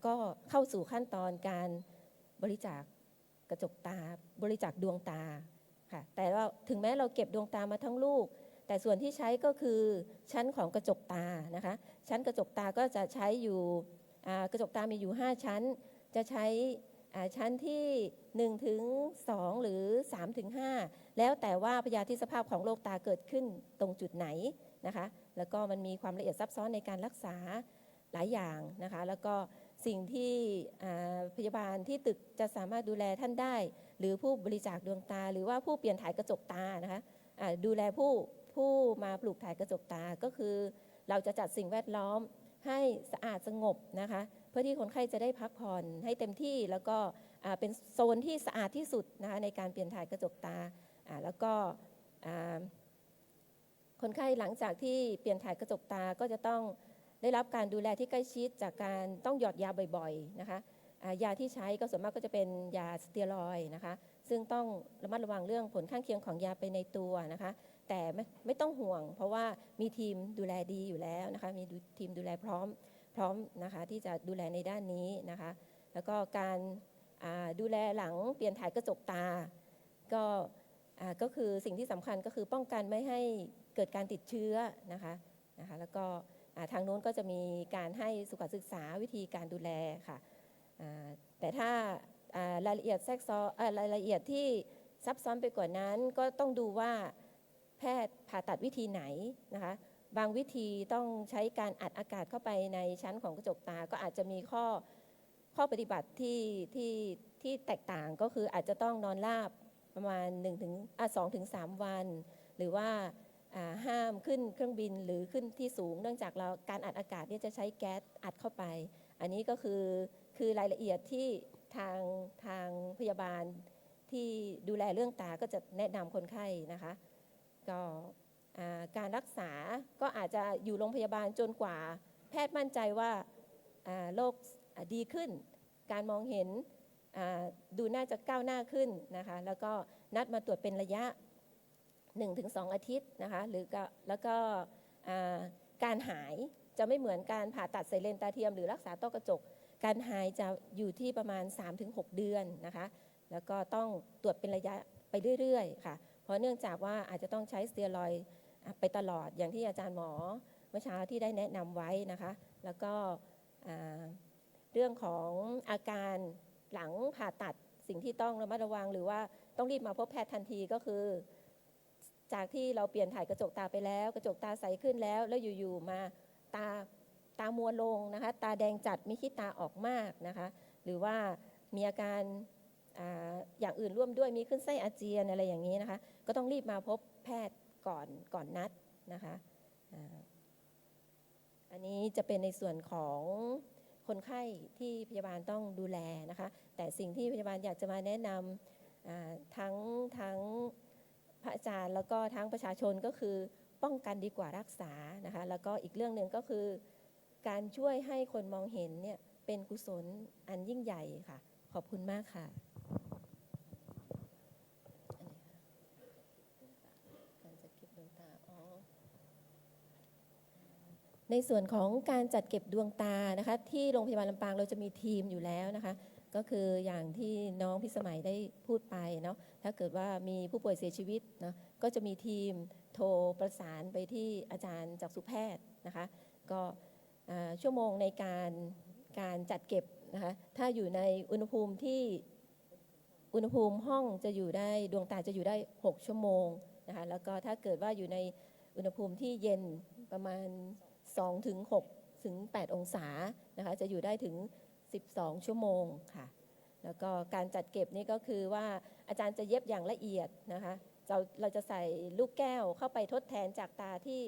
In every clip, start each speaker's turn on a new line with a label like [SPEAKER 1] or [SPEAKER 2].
[SPEAKER 1] ก็เข้าสู่ขั้นตอนการบริจาคกระจกตาบริจาคดวงตาค่ะแต่ว่าถึงแม้เราเก็บดวงตามาทั้งลูกแต่ส่วนที่ใช้ก็คือชั้นของกระจกตานะคะชั้นกระจกตาก็จะใช้อยู่กระจกตามีอยู่5ชั้นจะใช้ชั้นที่1ถึง2หรือ3ถึง5แล้วแต่ว่าพยาธิสภาพของโรคตาเกิดขึ้นตรงจุดไหนนะคะแล้วก็มันมีความละเอียดซับซ้อนในการรักษาหลายอย่างนะคะแล้วก็สิ่งที่พยาบาลที่ตึกจะสามารถดูแลท่านได้หรือผู้บริจาคดวงตาหรือว่าผู้เปลี่ยนถ่ายกระจกตานะคะดูแลผู้มาปลูกถ่ายกระจกตาก็คือเราจะจัดสิ่งแวดล้อมให้สะอาดสงบนะคะเพื่อที่คนไข้จะได้พักผ่อนให้เต็มที่แล้วก็เป็นโซนที่สะอาดที่สุดนะคะในการเปลี่ยนถ่ายกระจกตาแล้วก็คนไข้หลังจากที่เปลี่ยนถ่ายกระจกตาก็จะต้องได้รับการดูแลที่ใกล้ชิดจากการต้องหยอดยาบ่อยๆนะคะยาที่ใช้ก็ส่วนมากก็จะเป็นยาสเตียรอยด์นะคะซึ่งต้องระมัดระวังเรื่องผลข้างเคียงของยาไปในตัวนะคะแต่ไม่ต้องห่วงเพราะว่ามีทีมดูแลดีอยู่แล้วนะคะมีทีมดูแลพร้อมนะคะที่จะดูแลในด้านนี้นะคะแล้วก็การดูแลหลังเปลี่ยนถ่ายกระจกตาก็คือสิ่งที่สำคัญก็คือป้องกันไม่ให้เกิดการติดเชื้อนะคะแล้วก็ทางโน้นก็จะมีการให้สุขศึกษาวิธีการดูแลค่ะแต่ถ้ารายละเอียดแทรกซ้อนรายละเอียดที่ซับซ้อนไปกว่านั้นก็ต้องดูว่าแพทย์ผ่าตัดวิธีไหนนะคะบางวิธีต้องใช้การอัดอากาศเข้าไปในชั้นของกระจกตาก็อาจจะมีข้อปฏิบัติที่แตกต่างก็คืออาจจะต้องนอนราบประมาณ2 ถึง 3 วันหรือว่าห้ามขึ้นเครื่องบินหรือขึ้นที่สูงเนื่องจากการอัดอากาศเนี่ยจะใช้แก๊สอัดเข้าไปอันนี้ก็คือรายละเอียดที่ทางพยาบาลที่ดูแลเรื่องตาก็จะแนะนำคนไข้นะคะก็การรักษาก็อาจจะอยู่โรงพยาบาลจนกว่าแพทย์มั่นใจว่าโรคดีขึ้นการมองเห็นดูน่าจะก้าวหน้าขึ้นนะคะแล้วก็นัดมาตรวจเป็นระยะ 1-2 อาทิตย์นะคะแล้วก็การหายจะไม่เหมือนการผ่าตัดใส่เลนส์ตาเทียมหรือรักษาต้อกระจกการหายจะอยู่ที่ประมาณ 3-6 เดือนนะคะแล้วก็ต้องตรวจเป็นระยะไปเรื่อยๆค่ะเพราะเนื่องจากว่าอาจจะต้องใช้สเตียรอยด์ไปตลอดอย่างที่อาจารย์หมอเมื่อเช้าที่ได้แนะนำไว้นะคะแล้วก็เรื่องของอาการหลังผ่าตัดสิ่งที่ต้องระมัดระวังหรือว่าต้องรีบมาพบแพทย์ทันทีก็คือจากที่เราเปลี่ยนถ่ายกระจกตาไปแล้วกระจกตาใสขึ้นแล้วอยู่ๆมาตามัวลงนะคะตาแดงจัดมีขี้ตาออกมากนะคะหรือว่ามีอาการอย่างอื่นร่วมด้วยมีขึ้นไส้อาเจียนอะไรอย่างนี้นะคะก็ต้องรีบมาพบแพทย์ก่อนนัดนะคะอันนี้จะเป็นในส่วนของคนไข้ที่พยาบาลต้องดูแลนะคะแต่สิ่งที่พยาบาลอยากจะมาแนะนำทั้งพระอาจารย์แล้วก็ทั้งประชาชนก็คือป้องกันดีกว่ารักษานะคะแล้วก็อีกเรื่องหนึ่งก็คือการช่วยให้คนมองเห็นเนี่ยเป็นกุศลอันยิ่งใหญ่ค่ะขอบคุณมากค่ะในส่วนของการจัดเก็บดวงตานะคะที่โรงพยาบาลลำปางเราจะมีทีมอยู่แล้วนะคะก็คืออย่างที่น้องพิสมัยได้พูดไปเนาะถ้าเกิดว่ามีผู้ป่วยเสียชีวิตเนาะก็จะมีทีมโทรประสานไปที่อาจารย์จักษุแพทย์นะคะก็ชั่วโมงในการจัดเก็บนะคะถ้าอยู่ในอุณหภูมิที่อุณหภูมิห้องจะอยู่ได้ดวงตาจะอยู่ได้6 ชั่วโมงนะคะแล้วก็ถ้าเกิดว่าอยู่ในอุณหภูมิที่เย็นประมาณ2-6-8 องศานะคะจะอยู่ได้ถึง12 ชั่วโมงค่ะแล้วก็การจัดเก็บนี่ก็คือว่าอาจารย์จะเย็บอย่างละเอียดนะคะเราจะใส่ลูกแก้วเข้าไปทดแทนจากตาที่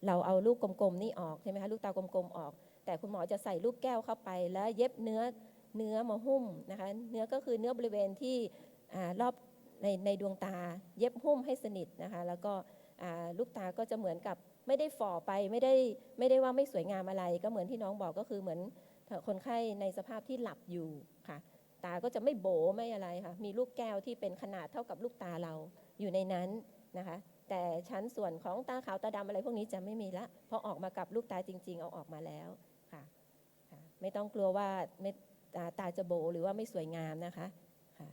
[SPEAKER 1] เราเอาลูกกลมๆนี่ออกใช่ไหมคะลูกตากลมๆออกแต่คุณหมอจะใส่ลูกแก้วเข้าไปแล้วเย็บเนื้อมาหุ้มนะคะเนื้อก็คือเนื้อบริเวณที่รอบในดวงตาเย็บหุ้มให้สนิทนะคะแล้วก็ลูกตาก็จะเหมือนกับไม่ได้ฝ่อไปไม่ได้ว่าไม่สวยงามอะไรก็เหมือนที่น้องบอกก็คือเหมือนคนไข้ในสภาพที่หลับอยู่ค่ะตาก็จะไม่โบไม่อะไรค่ะมีลูกแก้วที่เป็นขนาดเท่ากับลูกตาเราอยู่ในนั้นนะคะแต่ชั้นส่วนของตาขาวตาดำอะไรพวกนี้จะไม่มีละเพราะออกมากับลูกตาจริงๆเอาออกมาแล้วค่ะ ไม่ต้องกลัวว่าตาจะโบหรือว่าไม่สวยงามนะคะค่ะ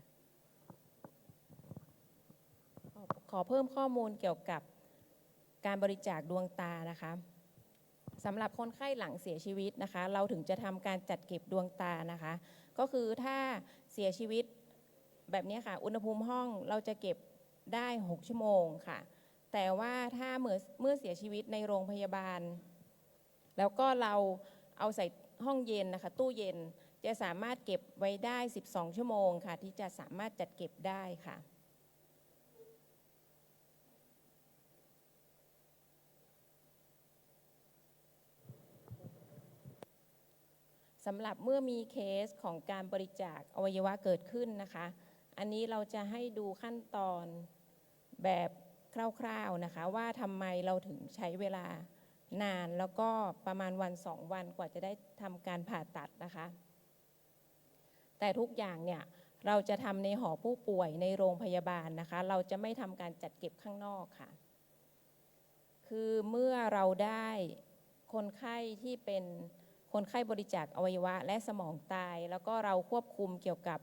[SPEAKER 1] ขอเพิ่มข้อมูลเกี่ยวกับการบริจาคดวงตานะคะสำหรับคนไข้หลังเสียชีวิตนะคะเราถึงจะทำการจัดเก็บดวงตานะคะก็คือถ้าเสียชีวิตแบบนี้ค่ะอุณหภูมิห้องเราจะเก็บได้6 ชั่วโมงค่ะแต่ว่าถ้าเมื่อเสียชีวิตในโรงพยาบาลแล้วก็เราเอาใส่ห้องเย็นนะคะตู้เย็นจะสามารถเก็บไว้ได้12 ชั่วโมงค่ะที่จะสามารถจัดเก็บได้ค่ะสำหรับเมื่อมีเคสของการบริจาคอวัยวะเกิดขึ้นนะคะอันนี้เราจะให้ดูขั้นตอนแบบคร่าวๆนะคะว่าทำไมเราถึงใช้เวลานานแล้วก็ประมาณ1-2 วันกว่าจะได้ทำการผ่าตัดนะคะแต่ทุกอย่างเนี่ยเราจะทำในหอผู้ป่วยในโรงพยาบาลนะคะเราจะไม่ทำการจัดเก็บข้างนอกค่ะคือเมื่อเราได้คนไข้ที่เป็นคนไข้บริจาคอวัยวะและสมองตายแล้วก็เราควบคุมเกี่ยวกับ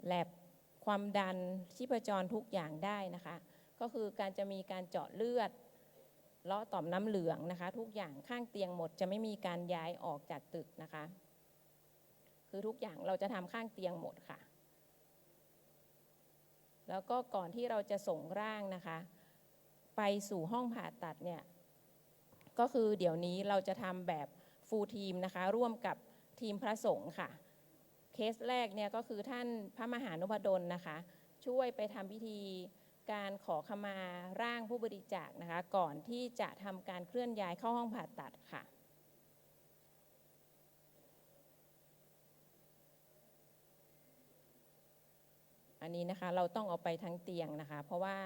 [SPEAKER 1] แลบความดันชีพจรทุกอย่างได้นะคะก็คือการจะมีการเจาะเลือดเลาะต่อมน้ำเหลืองนะคะทุกอย่างข้างเตียงหมดจะไม่มีการย้ายออกจากตึกนะคะคือทุกอย่างเราจะทำข้างเตียงหมดค่ะแล้วก็ก่อนที่เราจะส่งร่างนะคะไปสู่ห้องผ่าตัดเนี่ยก็คือเดี๋ยวนี้เราจะทำแบบฟูลทีมนะคะร่วมกับทีมพระสงฆ์ค่ะเคสแรกเนี่ยก็คือท่านพระมหานพดลนะคะช่วยไปทำพิธีการขอขมาร่างผู้บริจาคนะคะก่อนที่จะทำการเคลื่อนย้ายเข้าห้องผ่าตัดค่ะอันนี้นะคะเราต้องเอาไปทั้งเตียงนะคะเพราะว่า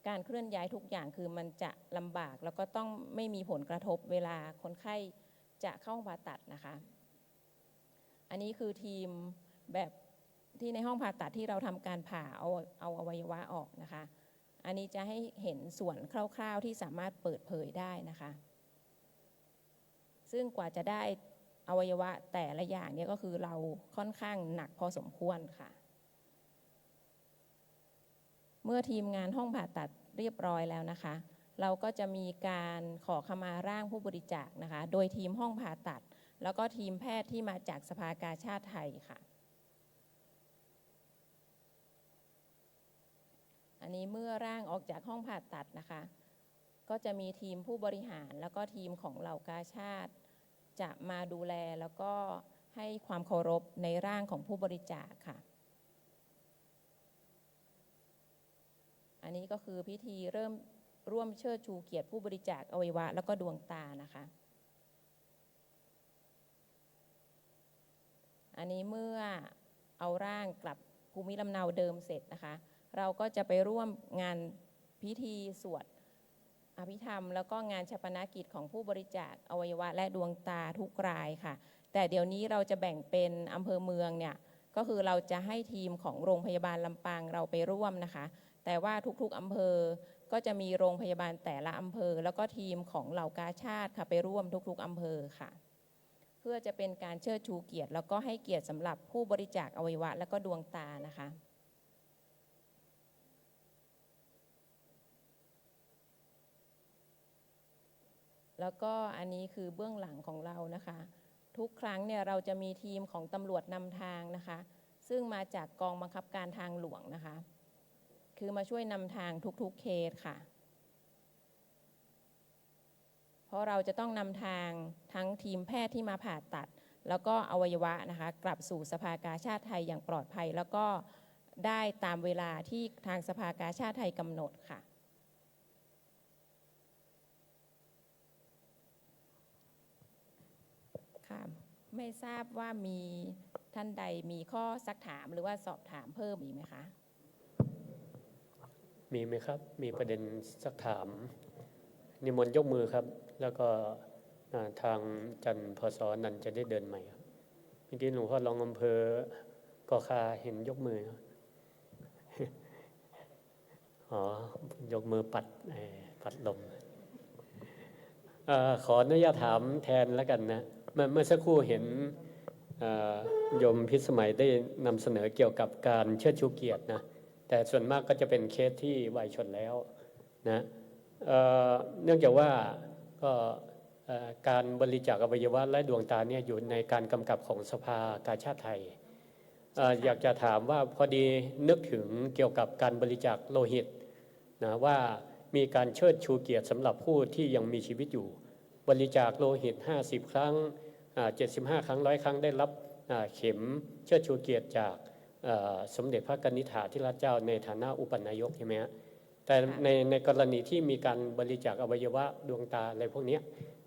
[SPEAKER 1] การเคลื่อนย้ายทุกอย่างคือมันจะลำบากแล้วก็ต้องไม่มีผลกระทบเวลาคนไข้จะเข้าห้องผ่าตัดนะคะอันนี้คือทีมแบบที่ในห้องผ่าตัดที่เราทำการผ่าเอาอวัยวะออกนะคะอันนี้จะให้เห็นส่วนคร่าวๆที่สามารถเปิดเผยได้นะคะซึ่งกว่าจะได้อวัยวะแต่ละอย่างเนี่ยก็คือเราค่อนข้างหนักพอสมควรค่ะเมื่อทีมงานห้องผ่าตัดเรียบร้อยแล้วนะคะเราก็จะมีการขอขมาร่างผู้บริจาคนะคะโดยทีมห้องผ่าตัดแล้วก็ทีมแพทย์ที่มาจากสภากาชาดไทยค่ะอันนี้เมื่อร่างออกจากห้องผ่าตัดนะคะก็จะมีทีมผู้บริหารแล้วก็ทีมของเหล่ากาชาดจะมาดูแลแล้วก็ให้ความเคารพในร่างของผู้บริจาคค่ะอันนี้ก็คือพิธีเริ่มร่วมเชิดชูเกียรติผู้บริจาคอวัยวะแล้วก็ดวงตานะคะอันนี้เมื่อเอาร่างกลับภูมิลำเนาเดิมเสร็จนะคะเราก็จะไปร่วมงานพิธีสวดอภิธรรมแล้วก็งานฌาปนกิจของผู้บริจาคอวัยวะและดวงตาทุกรายค่ะแต่เดี๋ยวนี้เราจะแบ่งเป็นอำเภอเมืองเนี่ยก็คือเราจะให้ทีมของโรงพยาบาลลำปางเราไปร่วมนะคะแต่ว่าทุกๆอำเภอก็จะมีโรงพยาบาลแต่ละอำเภอแล้วก็ทีมของเหล่ากาชาดค่ะไปร่วมทุกๆอำเภอค่ะเพื่อจะเป็นการเชิดชูเกียรติแล้วก็ให้เกียรติสำหรับผู้บริจาคอวัยวะและก็ดวงตานะคะแล้วก็อันนี้คือเบื้องหลังของเรานะคะทุกครั้งเนี่ยเราจะมีทีมของตำรวจนำทางนะคะซึ่งมาจากกองบังคับการทางหลวงนะคะคือมาช่วยนำทางทุกๆเคสค่ะเพราะเราจะต้องนำทางทั้งทีมแพทย์ที่มาผ่าตัดแล้วก็อวัยวะนะคะกลับสู่สภากาชาดไทยอย่างปลอดภัยแล้วก็ได้ตามเวลาที่ทางสภากาชาดไทยกำหนดค่ะค่ะไม่ทราบว่ามีท่านใดมีข้อซักถามหรือว่าสอบถามเพิ่มอีกไหมคะ
[SPEAKER 2] มีไหมครับมีประเด็นซักถามนิมนต์ยกมือครับแล้วก็ทางจันพศนันจะได้เดินใหม่ครับเมื่อกี้หลวงพ่อรองอำเภอกอคาเห็นยกมืออ๋อยกมือปัดลมขออนุญาตถามแทนแล้วกันนะเมื่อสักครู่เห็น โยมพิสมัยได้นำเสนอเกี่ยวกับการเชิดชูเกียรตินะแต่ส่วนมากก็จะเป็นเคสที่วัยชนแล้วนะเนื่องจากว่าก็การบริจาคอวัยวะและดวงตาเนี่ยอยู่ในการกำกับของสภากาชาดไทยอยากจะถามว่าพอดีนึกถึงเกี่ยวกับการบริจาคโลหิตนะว่ามีการเชิดชูเกียรติสำหรับผู้ที่ยังมีชีวิตอยู่บริจาคโลหิต50 ครั้ง75 ครั้ง100 ครั้งได้รับเข็มเชิดชูเกียรติจากสมเด็จพระกนิษฐาธิราชเจ้าในฐานะอุปนายกใช่ไหมฮะแต่ในกรณีที่มีการบริจาคอวัยวะดวงตาอะไรพวกนี้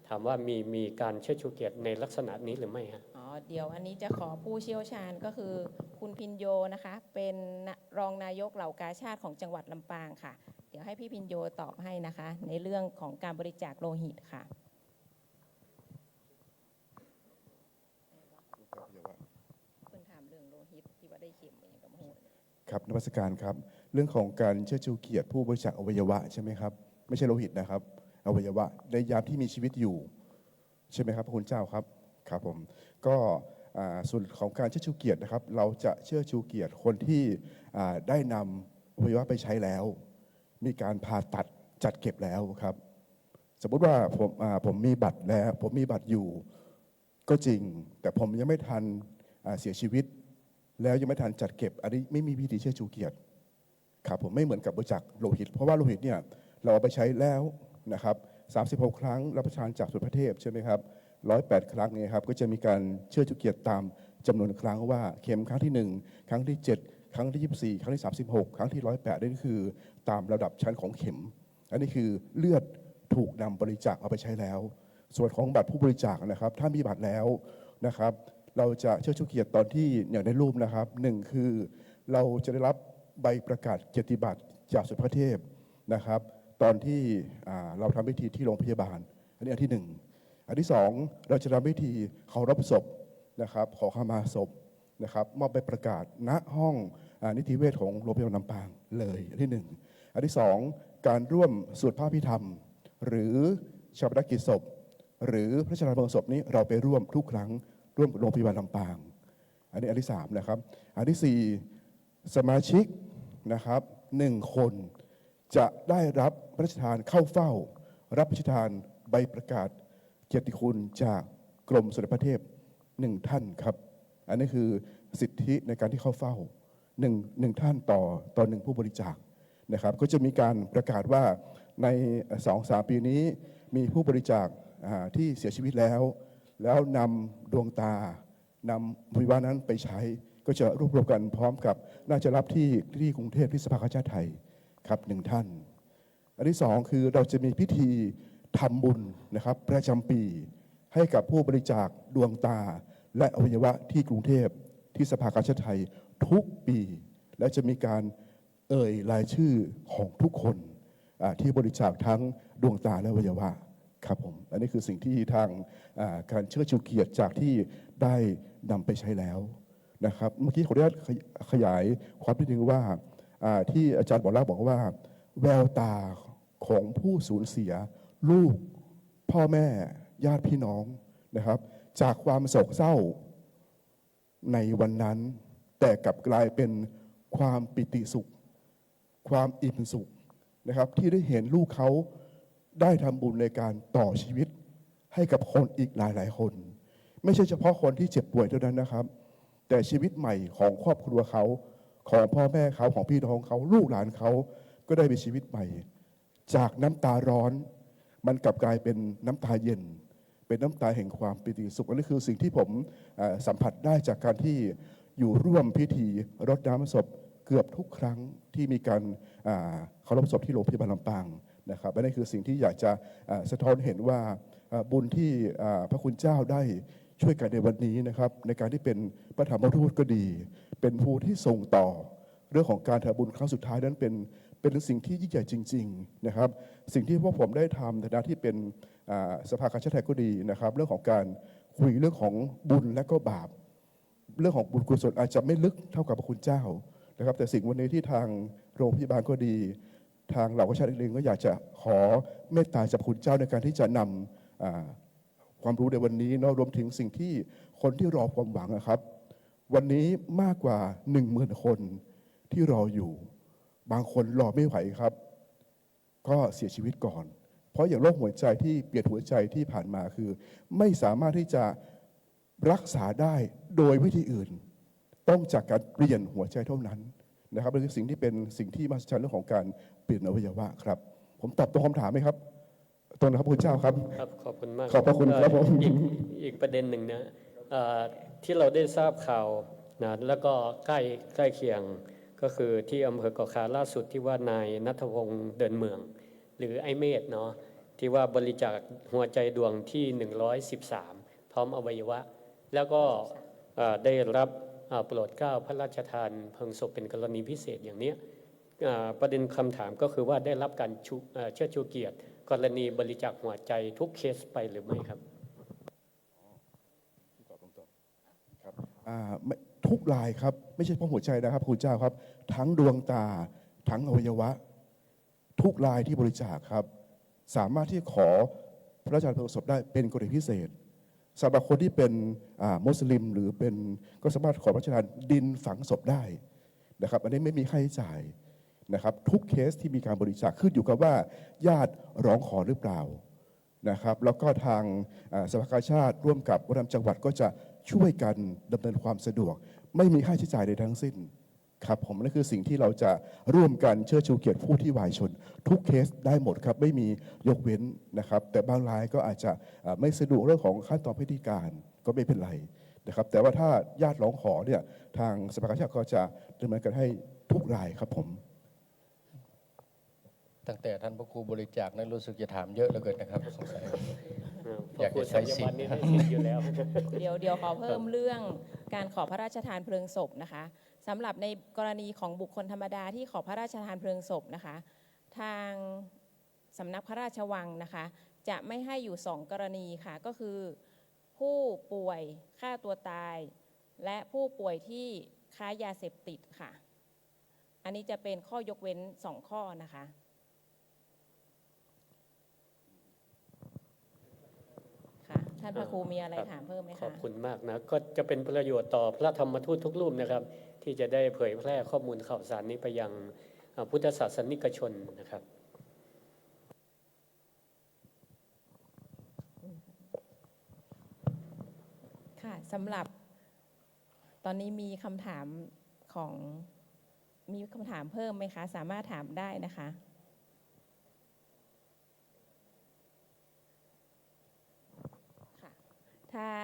[SPEAKER 2] ถามว่ามีการเชิดชูเกียรติในลักษณะนี้หรือไม่ฮะ
[SPEAKER 3] เดี๋ยวอันนี้จะขอผู้เชี่ยวชาญก็คือคุณพินโยนะคะเป็นรองนายกเหล่ากาชาดของจังหวัดลำปางค่ะเดี๋ยวให้พี่พินโยตอบให้นะคะในเรื่องของการบริจาคโลหิตค่ะคุณถามเรื่องโลหิตที่ว่าได้เข็มอย่างกับโหด
[SPEAKER 4] ครับนมัสการครับเรื่องของการเชิดชูเกียรติผู้บริจาคอวัยวะใช่ไหมครับไม่ใช่โลหิตนะครับอวัยวะในยามที่มีชีวิตอยู่ใช่ไหมครับพระคุณเจ้าครับครับผมก็ส่วนของการเชิดชูเกียรตินะครับเราจะเชิดชูเกียรติคนที่ได้นำอวัยวะไปใช้แล้วมีการผ่าตัดจัดเก็บแล้วครับสมมติว่าผมมีบัตรแล้วผมมีบัตรอยู่ก็จริงแต่ผมยังไม่ทันเสียชีวิตแล้วยังไม่ทันจัดเก็บอันนี้ไม่มีพิธีเชิดชูเกียรติครับผมไม่เหมือนกับบริจาคโลหิตเพราะว่าโลหิตเนี่ยเราเอาไปใช้แล้วนะครับ36 ครั้งรับประทานจากส่วนพระเทพใช่ไหมครับ108 ครั้งเนี่ยครับก็จะมีการเชิดชูเกียรติตามจำนวนครั้งว่าเข็มครั้งที่1ครั้งที่7ครั้งที่24ครั้งที่36ครั้งที่108นี่คือตามระดับชั้นของเข็มอันนี้คือเลือดถูกนำบริจาคเอาไปใช้แล้วส่วนของบัตรผู้บริจาคนะครับถ้ามีบัตรแล้วนะครับเราจะเชิดชูเกียรติตอนที่อย่างในรูปนะครับ1คือเราจะได้รับใบประกาศเกียรติบัตรจากส่วนพระเทพนะครับตอนที่เราทำพิธีที่โรงพยาบาลอันนี้อันที่1อันที่2เราจะทำพิธีเคารพศพนะครับขอขมาศพนะครับมอบใบประกาศณห้องนิติเวชของโรงพยาบาลลำปางเลยอันที่1อันที่2การร่วมสวดพระพิธรรมหรือชาปนกิจศพหรือพระราชทานเพลิงศพนี้เราไปร่วมทุกครั้งร่วมกับโรงพยาบาลลำปางอันนี้อันที่3นะครับอันที่4สมาชิกนะครับ1 คนจะได้รับพระราชทานเข้าเฝ้ารับพระราชทานใบประกาศเกียรติคุณจากกรมสมเด็จพระเทพ1 ท่านครับอันนี้คือสิทธิในการที่เข้าเฝ้า1 ท่านต่อ1 ผู้บริจาคนะครับก็จะมีการประกาศว่าใน 2-3 ปีนี้มีผู้บริจาคที่เสียชีวิตแล้วนำดวงตานำอวัยวะนั้นไปใช้ก็จะรวบรวมกันพร้อมกับน่าจะรับที่กรุงเทพที่สภากาชาดไทยครับ1 ท่านอันที่2คือเราจะมีพิธีทำบุญนะครับประจำปีให้กับผู้บริจาคดวงตาและอวัยวะที่กรุงเทพที่สภากาชาดไทยทุกปีและจะมีการเอ่ยรายชื่อของทุกคนที่บริจาคทั้งดวงตาและอวัยวะครับผมอันนี้คือสิ่งที่ทางการเชิดชูเกียรติจากที่ได้นำไปใช้แล้วนะครับเมื่อกี้ขออนุญาตขยายความนิดนึงว่าที่อาจารย์บอกว่าแววตาของผู้สูญเสียลูกพ่อแม่ญาติพี่น้องนะครับจากความโศกเศร้าในวันนั้นแต่กลับกลายเป็นความปิติสุขความอิ่มสุขนะครับที่ได้เห็นลูกเขาได้ทำบุญในการต่อชีวิตให้กับคนอีกหลายๆคนไม่ใช่เฉพาะคนที่เจ็บป่วยเท่านั้นนะครับแต่ชีวิตใหม่ของครอบครัวเขาของพ่อแม่เขาของพี่น้องเขาลูกหลานเขาก็ได้มีชีวิตใหม่จากน้ำตาร้อนมันกลับกลายเป็นน้ำตาเย็นเป็นน้ำตาแห่งความปิติสุขอันนี้คือสิ่งที่ผมสัมผัสได้จากการที่อยู่ร่วมพิธีรดน้ำศพเกือบทุกครั้งที่มีการเคารพศพที่โรงพยาบาลลำปางนะครับและนี่คือสิ่งที่อยากจะสะท้อนเห็นว่าบุญที่พระคุณเจ้าได้ช่วยกันในวันนี้นะครับในการที่เป็นพระธรรมทูตก็ดีเป็นผู้ที่ส่งต่อเรื่องของการทำบุญครั้งสุดท้ายนั้นเป็นสิ่งที่ยิ่งใหญ่จริงๆนะครับสิ่งที่พวกผมได้ทำในฐานะที่เป็นสภากาชาดไทยก็ดีนะครับเรื่องของการคุยเรื่องของบุญและก็บาปเรื่องของบุญกุศลอาจจะไม่ลึกเท่ากับพระคุณเจ้านะครับแต่สิ่งวันนี้ที่ทางโรงพยาบาลก็ดีทางเหล่ากาชาดเองก็อยากจะขอเมตตาจากพระคุณเจ้าในการที่จะนำ ความรู้ในวันนี้เนาะรวมถึงสิ่งที่คนที่รอความหวังนะครับ วันนี้มากกว่า 10,000 คนที่รออยู่ บางคนรอไม่ไหวครับ ก็เสียชีวิตก่อน เพราะอย่างโรคหัวใจที่เปลี่ยนหัวใจที่ผ่านมาคือ ไม่สามารถที่จะรักษาได้โดยวิธีอื่น ต้องจากการเปลี่ยนหัวใจเท่านั้นนะครับนี่คือสิ่งที่เป็นสิ่งที่มหัศจรรย์เรื่องของการเปลี่ยนอวัยวะครับ ผมตอบตรงคำถามไหมครับตรงนะครับคุณเจ้าครับ
[SPEAKER 2] ครับขอบคุณมาก
[SPEAKER 4] ขอบพระคุณครับผม
[SPEAKER 2] อีกประเด็นหนึ่งนะที่เราได้ทราบข่าวนะแล้วก็ใกล้เคียงก็คือที่อำเภอเกาะคาล่าสุดที่ว่านายณัฐพงศ์เดินเมือง หรือไอ้เมธเนาะที่ว่าบริจาคหัวใจดวงที่ 113 พร้อมอวัยวะ แล้วก็ได้รับโปรดเกล้าพระราชทานเพลิงศพเป็นกรณีพิเศษอย่างนี้ประเด็นคำถามก็คือว่าได้รับการเชิดชูเกียรติกรณีบริจาคหัวใจทุกเคสไปหรือไม่ครับ
[SPEAKER 4] ทุกรายครับไม่ใช่เพราะหัวใจนะครับคุณเจ้าครับ ทั้งดวงตาทั้งอวัยวะ ทุกรายที่บริจาคครับ สามารถที่ขอพระราชทานเพลิงศพได้เป็นกรณีพิเศษสำหรับคนที่เป็นมุสลิมหรือเป็นก็สามารถขอพระราชทานดินฝังศพได้นะครับอันนี้ไม่มีค่าใช้จ่ายนะครับทุกเคสที่มีการบริจาคขึ้นอยู่กับว่าญาติร้องขอหรือเปล่านะครับแล้วก็ทางสภากาชาติร่วมกับวัฒนธรรมจังหวัดก็จะช่วยกันดำเนินความสะดวกไม่มีค่าใช้จ่ายใดทั้งสิ้นครับผมนั่นคือสิ่งที่เราจะร่วมกันเชิดชูเกียรติผู้ที่วายชนทุกเคสได้หมดครับไม่มียกเว้นนะครับแต่บางรายก็อาจจะไม่สะดวกเรื่องของขั้นตอนพิธีการก็ไม่เป็นไรนะครับแต่ว่าถ้าญาติร้องขอเนี่ยทางสภากาชาติก็จะดำเนินการให้ทุกรายครับผม
[SPEAKER 5] ตั้งแต่ท่านพระครูบริจาคนั้นรู้สึกจะถามเยอะเหลือเกินนะครับสงสัย
[SPEAKER 2] อยากจะใช้สิทธิ์อยู่แล้ว
[SPEAKER 3] เดี๋ยวขอเพิ่มเรื่องการขอพระราชทานเพลิงศพนะคะสำหรับในกรณีของบุคคลธรรมดาที่ขอพระราชทานเพลิงศพนะคะทางสำนักพระราชวังนะคะจะไม่ให้อยู่2 กรณีค่ะก็คือผู้ป่วยฆ่าตัวตาย และผู้ป่วยที่ค้ายาเสพติดค่ะอันนี้จะเป็นข้อยกเว้น2 ข้อนะคะค่ะท่านพระครูมีอะไรถามเพิ่มไหมคะ
[SPEAKER 2] ขอบคุณมากนะก็จะเป็นประโยชน์ต่อพระธรรมทูตทุกรูปนะครับที่จะได้เผยแพร่ข้อมูลข่าวสารนี้ไปยังพุทธศาสนิกชนนะครับ
[SPEAKER 3] ค่ะสำหรับตอนนี้มีคำถามเพิ่มไหมคะสามารถถามได้นะคะค่ะ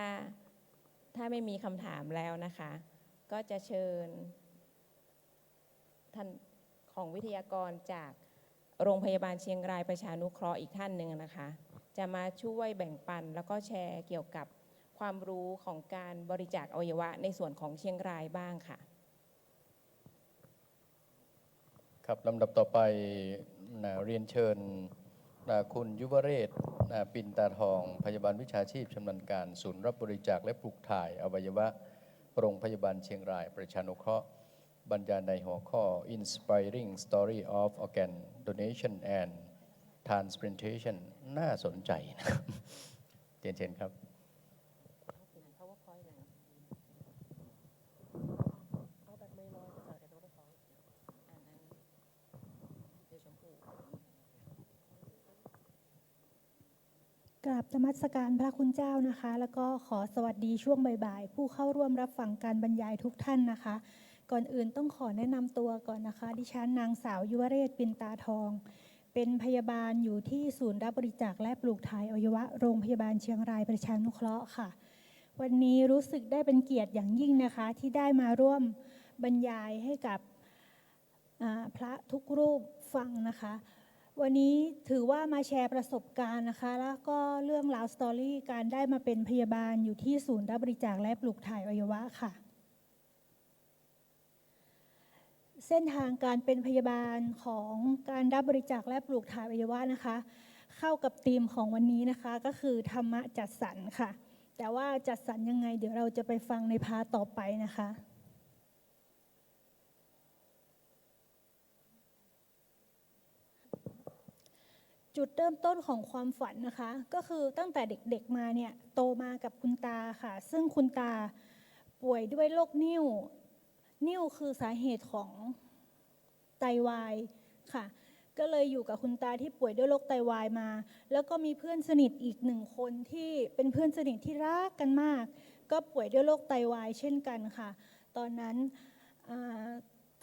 [SPEAKER 3] ถ้าไม่มีคำถามแล้วนะคะก็จะเชิญท่านของวิทยากรจากโรงพยาบาลเชียงรายประชานุเคราะห์อีกท่านหนึ่งนะคะจะมาช่วยแบ่งปันแล้วก็แชร์เกี่ยวกับความรู้ของการบริจาคอวัยวะในส่วนของเชียงรายบ้างค่ะ
[SPEAKER 5] ครับลำดับต่อไปเรียนเชิญคุณยุวเรศปินตาทองพยาบาลวิชาชีพชำนาญการศูนย์รับบริจาคและปลูกถ่ายอวัยวะโรงพยาบาลเชียงรายประชานุเคราะห์บรรยายในหัวข้อ Inspiring Story of Organ Donation and Transplantation น่าสนใจนะครับเรียนเชิญครับ
[SPEAKER 6] กราบนมัสการพระคุณเจ้านะคะแล้วก็ขอสวัสดีช่วงบ่ายๆผู้เข้าร่วมรับฟังการบรรยายทุกท่านนะคะก่อนอื่นต้องขอแนะนำตัวก่อนนะคะดิฉันนางสาวยุวเรศปินตาทองเป็นพยาบาลอยู่ที่ศูนย์รับบริจาคและปลูกถ่ายอวัยวะโรงพยาบาลเชียงรายประชานุเคราะห์ค่ะวันนี้รู้สึกได้เป็นเกียรติอย่างยิ่งนะคะที่ได้มาร่วมบรรยายให้กับพระทุกรูปฟังนะคะวันนี้ถือว่ามาแชร์ประสบการณ์นะคะแล้วก็เรื่องราวสตอรี่การได้มาเป็นพยาบาลอยู่ที่ศูนย์รับบริจาคและปลูกถ่ายอวัยวะค่ะเส้นทางการเป็นพยาบาลของการรับบริจาคและปลูกถ่ายอวัยวะนะคะเข้ากับธีมของวันนี้นะคะก็คือธรรมะจัดสรรค่ะแต่ว่าจัดสรรยังไงเดี๋ยวเราจะไปฟังในพาร์ทต่อไปนะคะ จุดเริ่มต้นของความฝันนะคะ ก็คือตั้งแต่เด็กๆมาเนี่ยโตมากับคุณตาค่ะ ซึ่งคุณตาป่วยด้วยโรคนิ่วคือสาเหตุของไตวายค่ะ ก็เลยอยู่กับคุณตาที่ป่วยด้วยโรคไตวายมา แล้วก็มีเพื่อนสนิทอีก1 คนที่เป็นเพื่อนสนิทที่รักกันมาก ก็ป่วยด้วยโรคไตวายเช่นกันค่ะ ตอนนั้น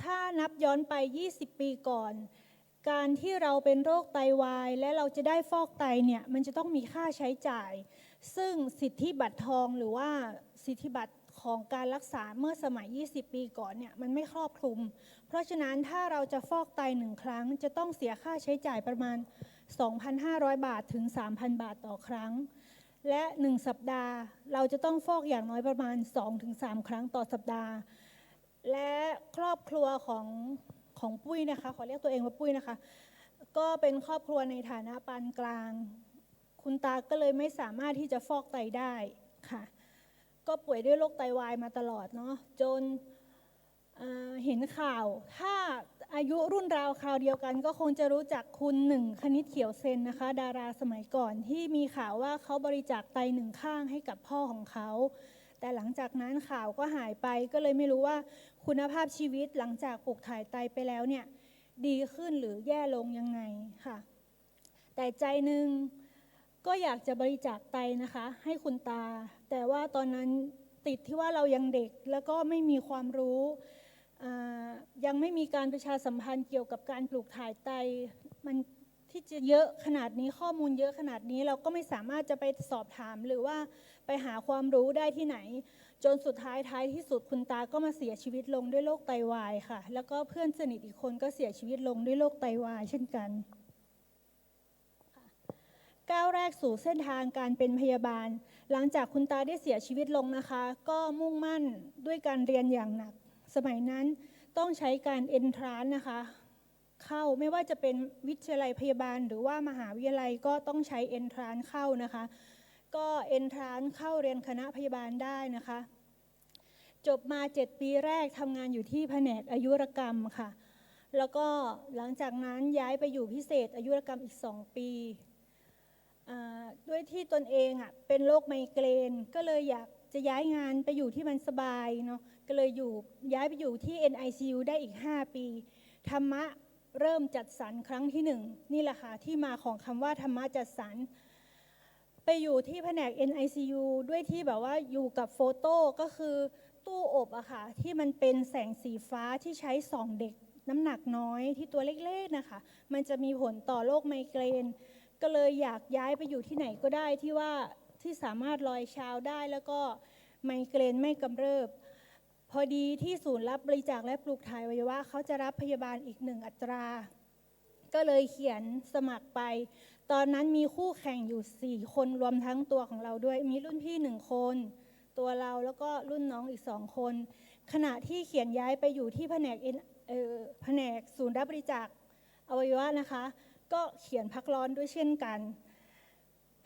[SPEAKER 6] ถ้านับย้อนไป20 ปีก่อน การที่เราเป็นโรคไตวายและเราจะได้ฟอกไตเนี่ยมันจะต้องมีค่าใช้จ่าย ซึ่งสิทธิบัตรทองหรือว่าสิทธิบัตรของการรักษาเมื่อสมัย20 ปีก่อนเนี่ยมันไม่ครอบคลุม เพราะฉะนั้นถ้าเราจะฟอกไต1 ครั้งจะต้องเสียค่าใช้จ่ายประมาณ 2,500 บาทถึง 3,000 บาทต่อครั้ง และ1 สัปดาห์เราจะต้องฟอกอย่างน้อยประมาณ 2-3 ครั้งต่อสัปดาห์ และครอบครัวของปุ้ยนะคะขอเรียกตัวเองว่าปุ้ยนะคะก็เป็นครอบครัวในฐานะปานกลางคุณตาก็เลยไม่สามารถที่จะฟอกไตได้ค่ะก็ป่วยด้วยโรคไตวายมาตลอดเนาะจนเห็นข่าวถ้าอายุรุ่นราวคราวเดียวกันก็คงจะรู้จักคุณหนึ่งคณิตเขียวเซนนะคะดาราสมัยก่อนที่มีข่าวว่าเขาบริจาคไต1 ข้างให้กับพ่อของเขาแต่หลังจากนั้นข่าวก็หายไปก็เลยไม่รู้ว่าคุณภาพชีวิตหลังจากปลูกถ่ายไตไปแล้วเนี่ยดีขึ้นหรือแย่ลงยังไงค่ะแต่ใจหนึ่งก็อยากจะบริจาคไตนะคะให้คุณตาแต่ว่าตอนนั้นติดที่ว่าเรายังเด็กแล้วก็ไม่มีความรู้ยังไม่มีการประชาสัมพันธ์เกี่ยวกับการปลูกถ่ายไตมันที่จะเยอะขนาดนี้ข้อมูลเยอะขนาดนี้เราก็ไม่สามารถจะไปสอบถามหรือว่าไปหาความรู้ได้ที่ไหนจนสุดท้ายที่สุดคุณตาก็มาเสียชีวิตลงด้วยโรคไตวายค่ะแล้วก็เพื่อนสนิทอีกคนก็เสียชีวิตลงด้วยโรคไตวายเช่นกันก้าวแรกสู่เส้นทางการเป็นพยาบาลหลังจากคุณตาได้เสียชีวิตลงนะคะก็มุ่งมั่นด้วยการเรียนอย่างหนักสมัยนั้นต้องใช้การเอนทรานซ์นะคะเข้าไม่ว่าจะเป็นวิทยาลัยพยาบาลหรือว่ามหาวิทยาลัยก็ต้องใช้เอนทรานซ์เข้านะคะก็เอนทรานซ์เข้าเรียนคณะพยาบาลได้นะคะจบมา7 ปีแรกทำงานอยู่ที่แผนกอายุรกรรมค่ะแล้วก็หลังจากนั้นย้ายไปอยู่พิเศษอายุรกรรมอีก2 ปีด้วยที่ตนเองเป็นโรคไมเกรนก็เลยอยากจะย้ายงานไปอยู่ที่มันสบายเนาะก็เลยย้ายไปอยู่ที่ NICU ได้อีก5 ปีธรรมะเริ่มจัดสรรครั้งที่1นี่แหละค่ะที่มาของคำว่าธรรมะจัดสรรไปอยู่ที่แผนก NICU ด้วยที่แบบว่าอยู่กับโฟโต้ก็คือตู้อบอะค่ะที่มันเป็นแสงสีฟ้าที่ใช้ส่องเด็กน้ำหนักน้อยที่ตัวเล็กๆนะคะมันจะมีผลต่อโรคไมเกรนก็เลยอยากย้ายไปอยู่ที่ไหนก็ได้ที่สามารถลอยชาวได้แล้วก็ไมเกรนไม่กำเริบพอดีที่ศูนย์รับบริจาคและปลูกถ่ายอวัยวะเขาจะรับพยาบาลอีก1 อัตราก็เลยเขียนสมัครไปตอนนั้นมีคู่แข่งอยู่4 คนรวมทั้งตัวของเราด้วยมีรุ่นพี่1 คนตัวเราแล้วก็รุ่นน้องอีก2 คนขณะที่เขียนย้ายไปอยู่ที่แผนกศูนย์รับบริจาคอวัยวะนะคะก็เขียนพักร้อนด้วยเช่นกัน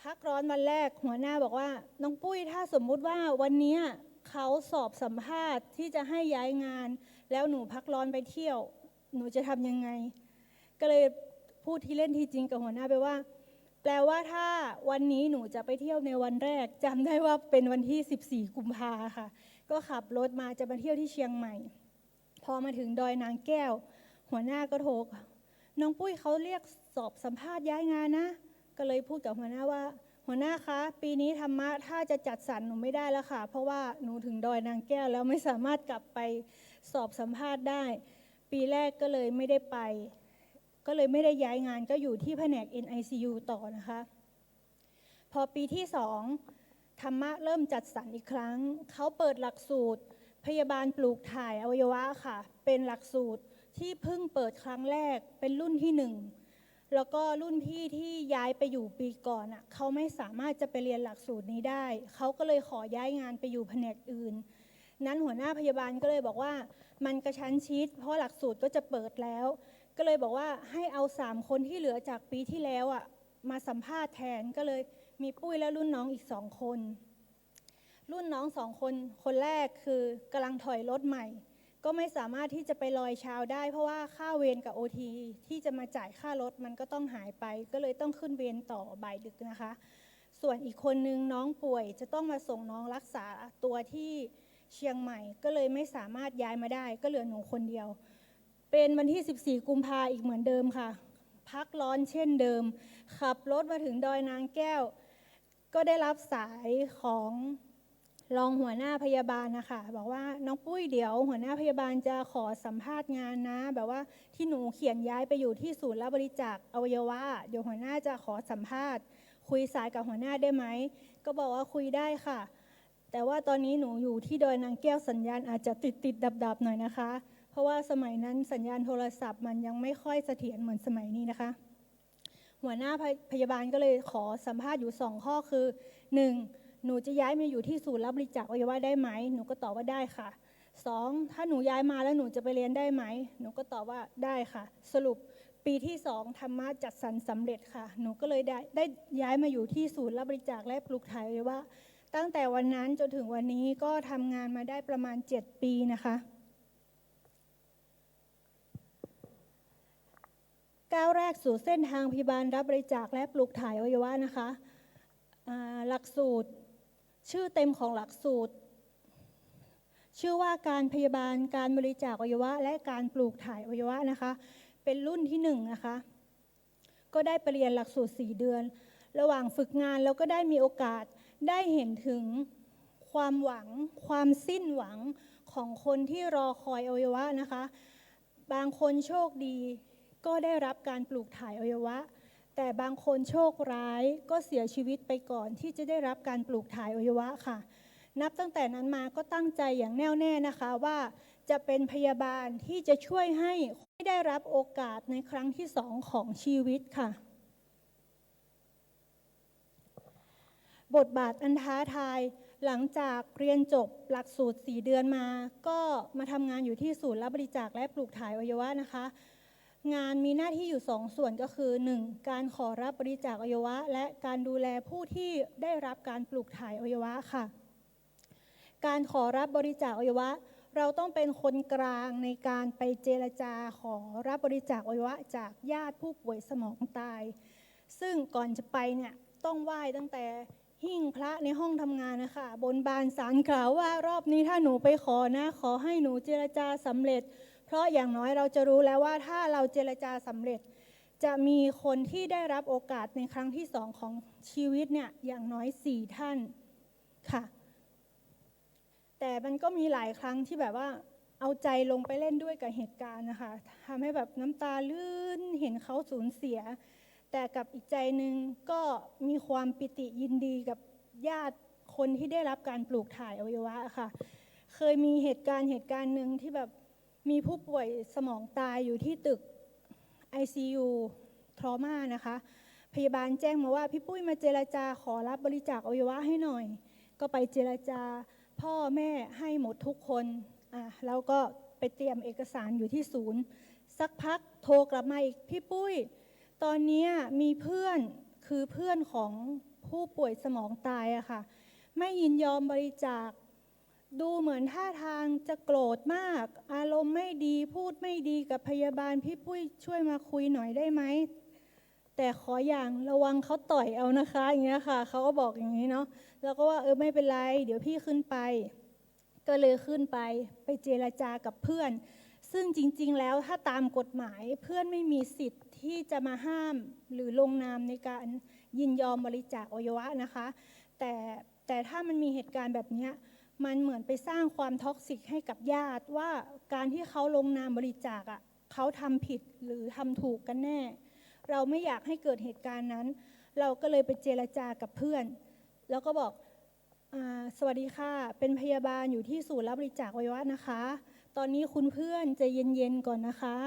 [SPEAKER 6] พักร้อนวันแรกหัวหน้าบอกว่าน้องปุ้ยถ้าสมมุติว่าวันนี้เขาสอบสัมภาษณ์ที่จะให้ย้ายงานแล้วหนูพักร้อนไปเที่ยวหนูจะทำยังไงก็เลยพูดที่เล่นที่จริงกับหัวหน้าไปว่าแปลว่าถ้าวันนี้หนูจะไปเที่ยวในวันแรกจำได้ว่าเป็นวันที่14 กุมภาพันธ์ค่ะก็ขับรถมาจะมาเที่ยวที่เชียงใหม่พอมาถึงดอยนางแก้วหัวหน้าก็โทรน้องปุ้ยเขาเรียกสอบสัมภาษณ์ย้ายงานนะก็เลยพูดกับหัวหน้าว่าหัวหน้าคะปีนี้ธรรมะถ้าจะจัดสรรหนูไม่ได้แล้วค่ะเพราะว่าหนูถึงดอยนางแก้วแล้วไม่สามารถกลับไปสอบสัมภาษณ์ได้ปีแรกก็เลยไม่ได้ไปก็เลยไม่ได้ย้ายงานก็อยู่ที่แผนก NICU ต่อนะคะพอปีที่2ธรรมะเริ่มจัดสรรอีกครั้งเขาเปิดหลักสูตรพยาบาลปลูกถ่ายอวัยวะค่ะเป็นหลักสูตรที่เพิ่งเปิดครั้งแรกเป็นรุ่นที่1แล้วก็รุ่นพี่ที่ย้ายไปอยู่ปีก่อนเขาไม่สามารถจะไปเรียนหลักสูตรนี้ได้เขาก็เลยขอย้ายงานไปอยู่แผนกอื่นนั้นหัวหน้าพยาบาลก็เลยบอกว่ามันกระชั้นชิดเพราะหลักสูตรก็จะเปิดแล้วก็เลยบอกว่าให้เอา3 คนที่เหลือจากปีที่แล้วมาสัมภาษณ์แทนก็เลยมีปุ้ยและรุ่นน้องอีก2 คนรุ่นน้อง2 คนคนแรกคือกำลังถอยรถใหม่ ก็ไม่สามารถที่จะไปลอยเช้าได้เพราะว่าค่าเวรกับโอทีที่จะมาจ่ายค่ารถมันก็ต้องหายไปก็เลยต้องขึ้นเวรต่อบ่ายดึกนะคะส่วนอีกคนนึงน้องป่วยจะต้องมาส่งน้องรักษาตัวที่เชียงใหม่ก็เลยไม่สามารถย้ายมาได้ก็เหลือหนูคนเดียวเป็นวันที่ 14 กุมภาอีกเหมือนเดิมค่ะพักร้อนเช่นเดิมขับรถมาถึงดอยนางแก้วก็ได้รับสายของรองหัวหน้าพยาบาลนะคะบอกว่าน้องปุ้ยเดี๋ยวหัวหน้าพยาบาลจะขอสัมภาษณ์งานนะแบบว่าที่หนูเขียนย้ายไปอยู่ที่ศูนย์รับบริจาคอวัยวะเดี๋ยวหัวหน้าจะขอสัมภาษณ์คุยสายกับหัวหน้าได้ไหมก็บอกว่าคุยได้ค่ะแต่ว่าตอนนี้หนูอยู่ที่ดอยนางแก้วสัญญาณอาจจะติดดับหน่อยนะคะเพราะว่าสมัยนั้นสัญญาณโทรศัพท์มันยังไม่ค่อยเสถียรเหมือนสมัยนี้นะคะหัวหน้าพยาบาลก็เลยขอสัมภาษณ์อยู่2ข้อคือ 1. หนูจะย้ายมาอยู่ที่ศูนย์รับบริจาคอวัยวะได้ไหมหนูก็ตอบว่าได้ค่ะ 2. ถ้าหนูย้ายมาแล้วหนูจะไปเรียนได้ไหมหนูก็ตอบว่าได้ค่ะสรุปปีที่ 2ธรรมะจัดสรรสำเร็จค่ะหนูก็เลยได้ย้ายมาอยู่ที่ศูนย์รับบริจาคและปลูกถ่ายอวัยวะตั้งแต่วันนั้นจนถึงวันนี้ก็ทำงานมาได้ประมาณ7 ปีนะคะก้าวแรกสู่เส้นทางพยาบาลรับบริจาคและปลูกถ่ายอวัยวะนะคะหลักสูตรชื่อเต็มของหลักสูตรชื่อว่าการพยาบาลการบริจาคอวัยวะและการปลูกถ่ายอวัยวะนะคะเป็นรุ่นที่1นะคะก็ได้ไปเรียนหลักสูตร4 เดือนระหว่างฝึกงานแล้วก็ได้มีโอกาสได้เห็นถึงความหวังความสิ้นหวังของคนที่รอคอยอวัยวะนะคะบางคนโชคดีก็ได้รับการปลูกถ่ายอวัยวะแต่บางคนโชคร้ายก็เสียชีวิตไปก่อนที่จะได้รับการปลูกถ่ายอวัยวะค่ะนับตั้งแต่นั้นมาก็ตั้งใจอย่างแน่วแน่นะคะว่าจะเป็นพยาบาลที่จะช่วยให้ได้รับโอกาสในครั้งที่2ของชีวิตค่ะบทบาทอันท้าทายหลังจากเรียนจบหลักสูตร4 เดือนมาก็มาทำงานอยู่ที่ศูนย์รับบริจาคและปลูกถ่ายอวัยวะนะคะงานมีหน้าที่อยู่2 ส่วนก็คือ 1. การขอรับบริจาคอวัยวะและการดูแลผู้ที่ได้รับการปลูกถ่ายอวัยวะค่ะการขอรับบริจาคอวัยวะเราต้องเป็นคนกลางในการไปเจรจาขอรับบริจาคอวัยวะจากญาติผู้ป่วยสมองตายซึ่งก่อนจะไปเนี่ยต้องไหว้ตั้งแต่หิ้งพระในห้องทำงานนะคะบนบานศาลกล่าวว่ารอบนี้ถ้าหนูไปขอนะขอให้หนูเจรจาสำเร็จเพราะอย่างน้อยเราจะรู้แล้วว่าถ้าเราเจรจาสำเร็จจะมีคนที่ได้รับโอกาสในครั้งที่2ของชีวิตเนี่ยอย่างน้อย4 ท่านค่ะแต่มันก็มีหลายครั้งที่แบบว่าเอาใจลงไปเล่นด้วยกับเหตุการณ์นะคะทำให้แบบน้ำตาลื่นเห็นเขาสูญเสียแต่กับอีกใจหนึ่งก็มีความปิติยินดีกับญาติคนที่ได้รับการปลูกถ่ายอวัยวะค่ะเคยมีเหตุการณ์หนึ่งที่แบบมีผู้ป่วยสมองตายอยู่ที่ตึก ICU ทรมานะคะพยาบาลแจ้งมาว่าพี่ปุ้ยมาเจรจาขอรับบริจาคอวัยวะให้หน่อยก็ไปเจรจาพ่อแม่ให้หมดทุกคนแล้วก็ไปเตรียมเอกสารอยู่ที่ศูนย์สักพักโทรกลับมาอีกพี่ปุ้ยตอนนี้มีเพื่อนคือเพื่อนของผู้ป่วยสมองตายอะค่ะไม่ยินยอมบริจาคดูเหมือนท่าทางจะโกรธมากอารมณ์ไม่ดีพูดไม่ดีกับพยาบาลพี่ปุ้ยช่วยมาคุยหน่อยได้ไหมแต่ขออย่างระวังเขาต่อยเอานะคะอย่างเงี้ยค่ะเขาก็บอกอย่างนี้เนาะแล้วก็ว่าไม่เป็นไรเดี๋ยวพี่ขึ้นไปก็เลยขึ้นไปเจรจากับเพื่อนซึ่งจริงๆแล้วถ้าตามกฎหมายเพื่อนไม่มีสิทธิ์ที่จะมาห้ามหรือลงนามในการยินยอมบริจาคอวัยวะนะคะแต่ถ้ามันมีเหตุการณ์แบบนี้มันเหมือนไปสร้างความท็อกซิกให้กับญาติว่าการที่เขาลงนามบริจาคเขาทำผิดหรือทำถูกกันแน่เราไม่อยากให้เกิดเหตุการณ์นั้นเราก็เลยไปเจรจากับเพื่อนแล้วก็บอกสวัสดีค่ะเป็นพยาบาลอยู่ที่ศูนย์รับบริจาคอวัยวะนะคะตอนนี้คุณเพื่อนใจเย็นๆก่อนนะคะ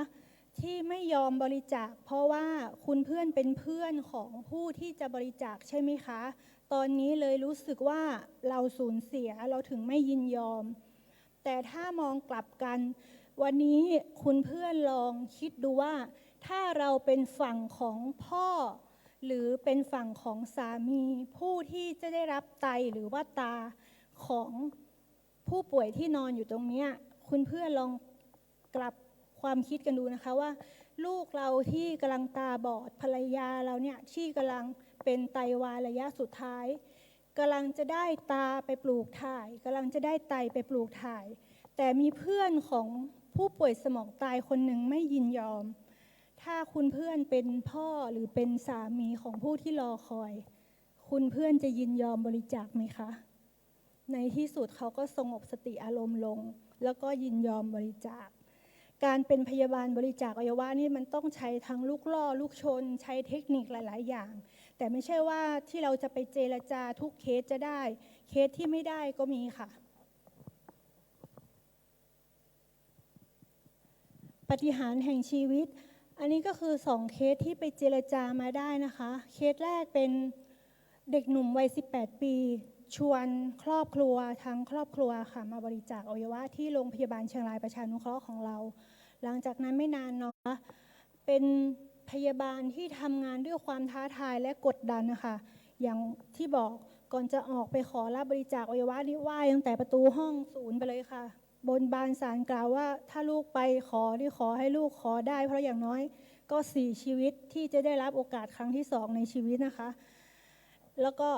[SPEAKER 6] ที่ไม่ยอมบริจาคเพราะว่าคุณเพื่อนเป็นเพื่อนของผู้ที่จะบริจาคใช่ไหมคะตอนนี้เลยรู้สึกว่าเราสูญเสียเราถึงไม่ยินยอมแต่ถ้ามองกลับกันวันนี้คุณเพื่อนลองคิดดูว่าถ้าเราเป็นฝั่งของพ่อหรือเป็นฝั่งของสามีผู้ที่จะได้รับไตหรือว่าตาของผู้ป่วยที่นอนอยู่ตรงนี้ คุณเพื่อนลองกลับความคิดกันดูนะคะว่า ลูกเราที่กำลังตาบอดภรรยาเราเนี่ยที่กำลังเป็นไตวายระยะสุดท้ายกำลังจะได้ตาไปปลูกถ่ายกำลังจะได้ไตไปปลูกถ่าย แต่มีเพื่อนของผู้ป่วยสมองตายคนหนึ่งไม่ยินยอม ถ้าคุณเพื่อนเป็นพ่อหรือเป็นสามีของผู้ที่รอคอย คุณเพื่อนจะยินยอมบริจาคไหมคะ ในที่สุดเขาก็สงบสติอารมณ์ลง แล้วก็ยินยอมบริจาค การเป็นพยาบาลบริจาคอวัยวะนี่มันต้องใช้ทั้งลูกล่อลูกชน ใช้เทคนิคหลาย ๆ อย่าง แต่ไม่ใช่ว่าที่เราจะไปเจรจาทุกเคสจะได้ เคสที่ไม่ได้ก็มีค่ะ ปาฏิหาริย์แห่งชีวิต อันนี้ก็คือ2เคสที่ไปเจรจามาได้นะคะ เคสแรกเป็นเด็กหนุ่มวัย 18 ปี ชวนครอบครัวทั้งครอบครัวค่ะมาบริจาคอวัยวะที่โรงพยาบาลเชียงรายประชานุเคราะห์ของเรา หลังจากนั้นไม่นานเนาะเป็นพยาบาลที่ทำงานด้วยความท้าทายและกดดันนะคะอย่างที่บอกก่อนจะออกไปขอรับบริจาคอวัยวะนี่ไหว้ตั้งแต่ประตูห้องศูนย์ไปเลยค่ะ บนบานศาลกล่าวว่าถ้าลูกไปขอที่ขอให้ลูกขอได้เพราะอย่างน้อยก็4ชีวิตที่จะได้รับโอกาสครั้งที่2ในชีวิตนะคะแล้วก็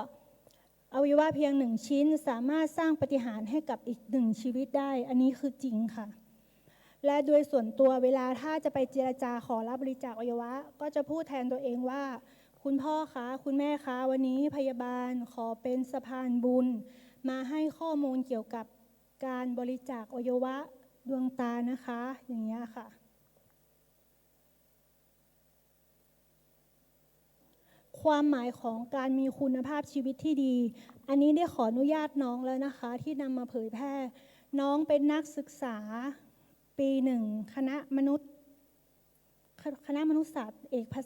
[SPEAKER 6] อวัยวะเพียง1ชิ้นสามารถสร้างปาฏิหาริย์ให้กับอีก1ชีวิตได้อันนี้คือจริงค่ะและโดยส่วนตัวเวลาถ้าจะไปเจรจาขอรับบริจาคอวัยวะก็จะพูดแทนตัวเองว่าคุณพ่อคะคุณแม่คะวันนี้พยาบาลขอเป็นสะพานบุญมาให้ข้อมูลเกี่ยวกับการบริจาคอวัยวะดวงตานะคะอย่างเงี้ยค่ะความหมายของการมีคุณภาพชีวิตที่ดีอันนี้ได้ขออนุญาตน้องแล้วนะคะที่นำมาเผยแพร่น้องเป็นนักศึกษาปี1คณะมนุษยศาสตร์เอกภ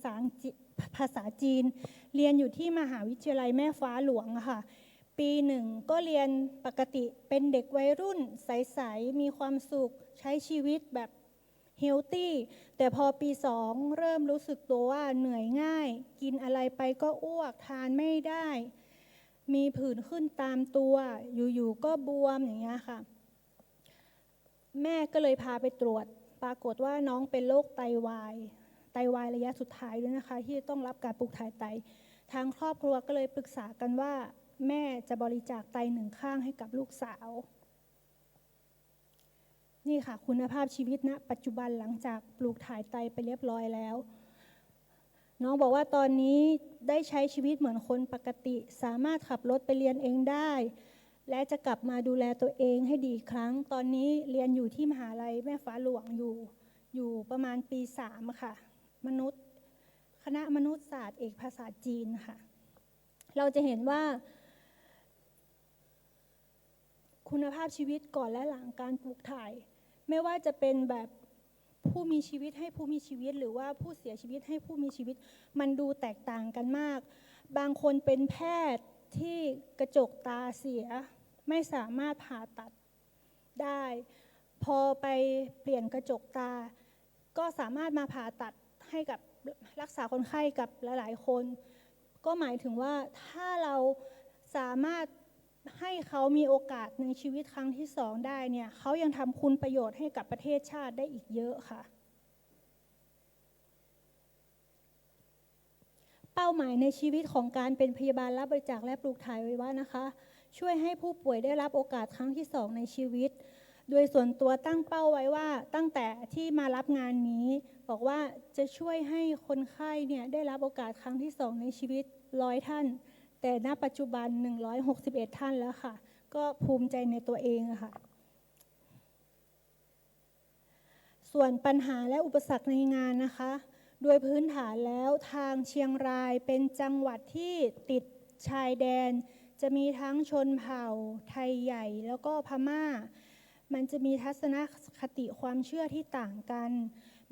[SPEAKER 6] าษาจีนเรียนอยู่ที่มหาวิทยาลัยแม่ฟ้าหลวงค่ะปี1ก็เรียนปกติเป็นเด็กวัยรุ่นใสๆมีความสุขใช้ชีวิตแบบเฮลตี้แต่พอปี2เริ่มรู้สึกตัวว่าเหนื่อยง่ายกินอะไรไปก็อ้วกทานไม่ได้มีผื่นขึ้นตามตัวอยู่ๆก็บวมอย่างเงี้ยค่ะแม่ก็เลยพาไปตรวจปรากฏว่าน้องเป็นโรคไตวายระยะสุดท้ายด้วยนะคะที่ต้องรับการปลูกถ่ายไตทางครอบครัวก็เลยปรึกษากันว่าแม่จะบริจาคไต1ข้างให้กับลูกสาวนี่ค่ะคุณภาพชีวิตณปัจจุบันหลังจากปลูกถ่ายไตไปเรียบร้อยแล้วน้องบอกว่าตอนนี้ได้ใช้ชีวิตเหมือนคนปกติสามารถขับรถไปเรียนเองได้และจะกลับมาดูแลตัวเองให้ดีอีกครั้งตอนนี้เรียนอยู่ที่มหาลัยแม่ฟ้าหลวงอยู่ประมาณปี3ค่ะคณะมนุษยศาสตร์เอกภาษาจีนค่ะเราจะเห็นว่าคุณภาพชีวิตก่อนและหลังการปลูกถ่ายไม่ว่าจะเป็นแบบผู้มีชีวิตให้ผู้มีชีวิตหรือว่าผู้เสียชีวิตให้ผู้มีชีวิตมันดูแตกต่างกันมากบางคนเป็นแพทย์ที่กระจกตาเสียไม่สามารถผ่าตัดได้พอไปเปลี่ยนกระจกตาก็สามารถมาผ่าตัดให้กับรักษาคนไข้กับหลายๆคนก็หมายถึงว่าถ้าเราสามารถให้เขามีโอกาสในชีวิตครั้งที่2ได้เนี่ยเขายังทำคุณประโยชน์ให้กับประเทศชาติได้อีกเยอะค่ะเป้าหมายในชีวิตของการเป็นพยาบาลรับบริจาคและปลูกถ่ายอวัยวะนะคะช่วยให้ผู้ป่วยได้รับโอกาสครั้งที่2ในชีวิตโดยส่วนตัวตั้งเป้าไว้ว่าตั้งแต่ที่มารับงานนี้บอกว่าจะช่วยให้คนไข้เนี่ยได้รับโอกาสครั้งที่2ในชีวิต100 ท่านแต่ณปัจจุบัน161ท่านแล้วค่ะก็ภูมิใจในตัวเองค่ะส่วนปัญหาและอุปสรรคในงานนะคะโดยพื้นฐานแล้วทางเชียงรายเป็นจังหวัดที่ติดชายแดนจะมีทั้งชนเผ่าไทยใหญ่แล้วก็พม่ามันจะมีทัศนคติความเชื่อที่ต่างกัน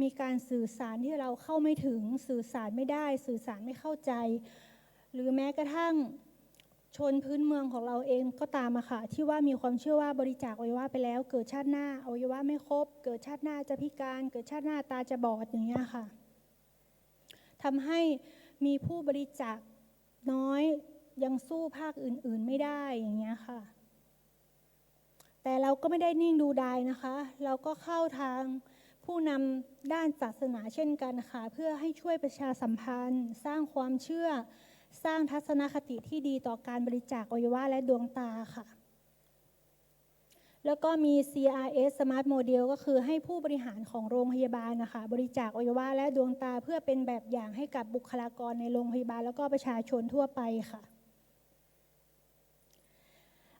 [SPEAKER 6] มีการสื่อสารที่เราเข้าไม่ถึงสื่อสารไม่ได้สื่อสารไม่เข้าใจหรือแม้กระทั่งชนพื้นเมืองของเราเองก็ตามอะค่ะที่ว่ามีความเชื่อว่าบริจาคอวัยวะไปแล้วเกิดชาติหน้าอวัยวะไม่ครบเกิดชาติหน้าจะพิการเกิดชาติหน้าตาจะบอดอย่างเงี้ยค่ะทำให้มีผู้บริจาคน้อยยังสู้ภาคอื่นๆไม่ได้อย่างเงี้ยค่ะ แต่เราก็ไม่ได้นิ่งดูดายนะคะ เราก็เข้าทางผู้นำด้านศาสนาเช่นกันค่ะเพื่อให้ช่วยประชาสัมพันธ์ สร้างความเชื่อ สร้างทัศนคติที่ดีต่อการบริจาคอวัยวะและดวงตาค่ะ แล้วก็มี CRS Smart Model ก็คือให้ผู้บริหารของโรงพยาบาลนะคะบริจาคอวัยวะและดวงตาเพื่อเป็นแบบอย่างให้กับบุคลากรในโรงพยาบาลแล้วก็ประชาชนทั่วไปค่ะ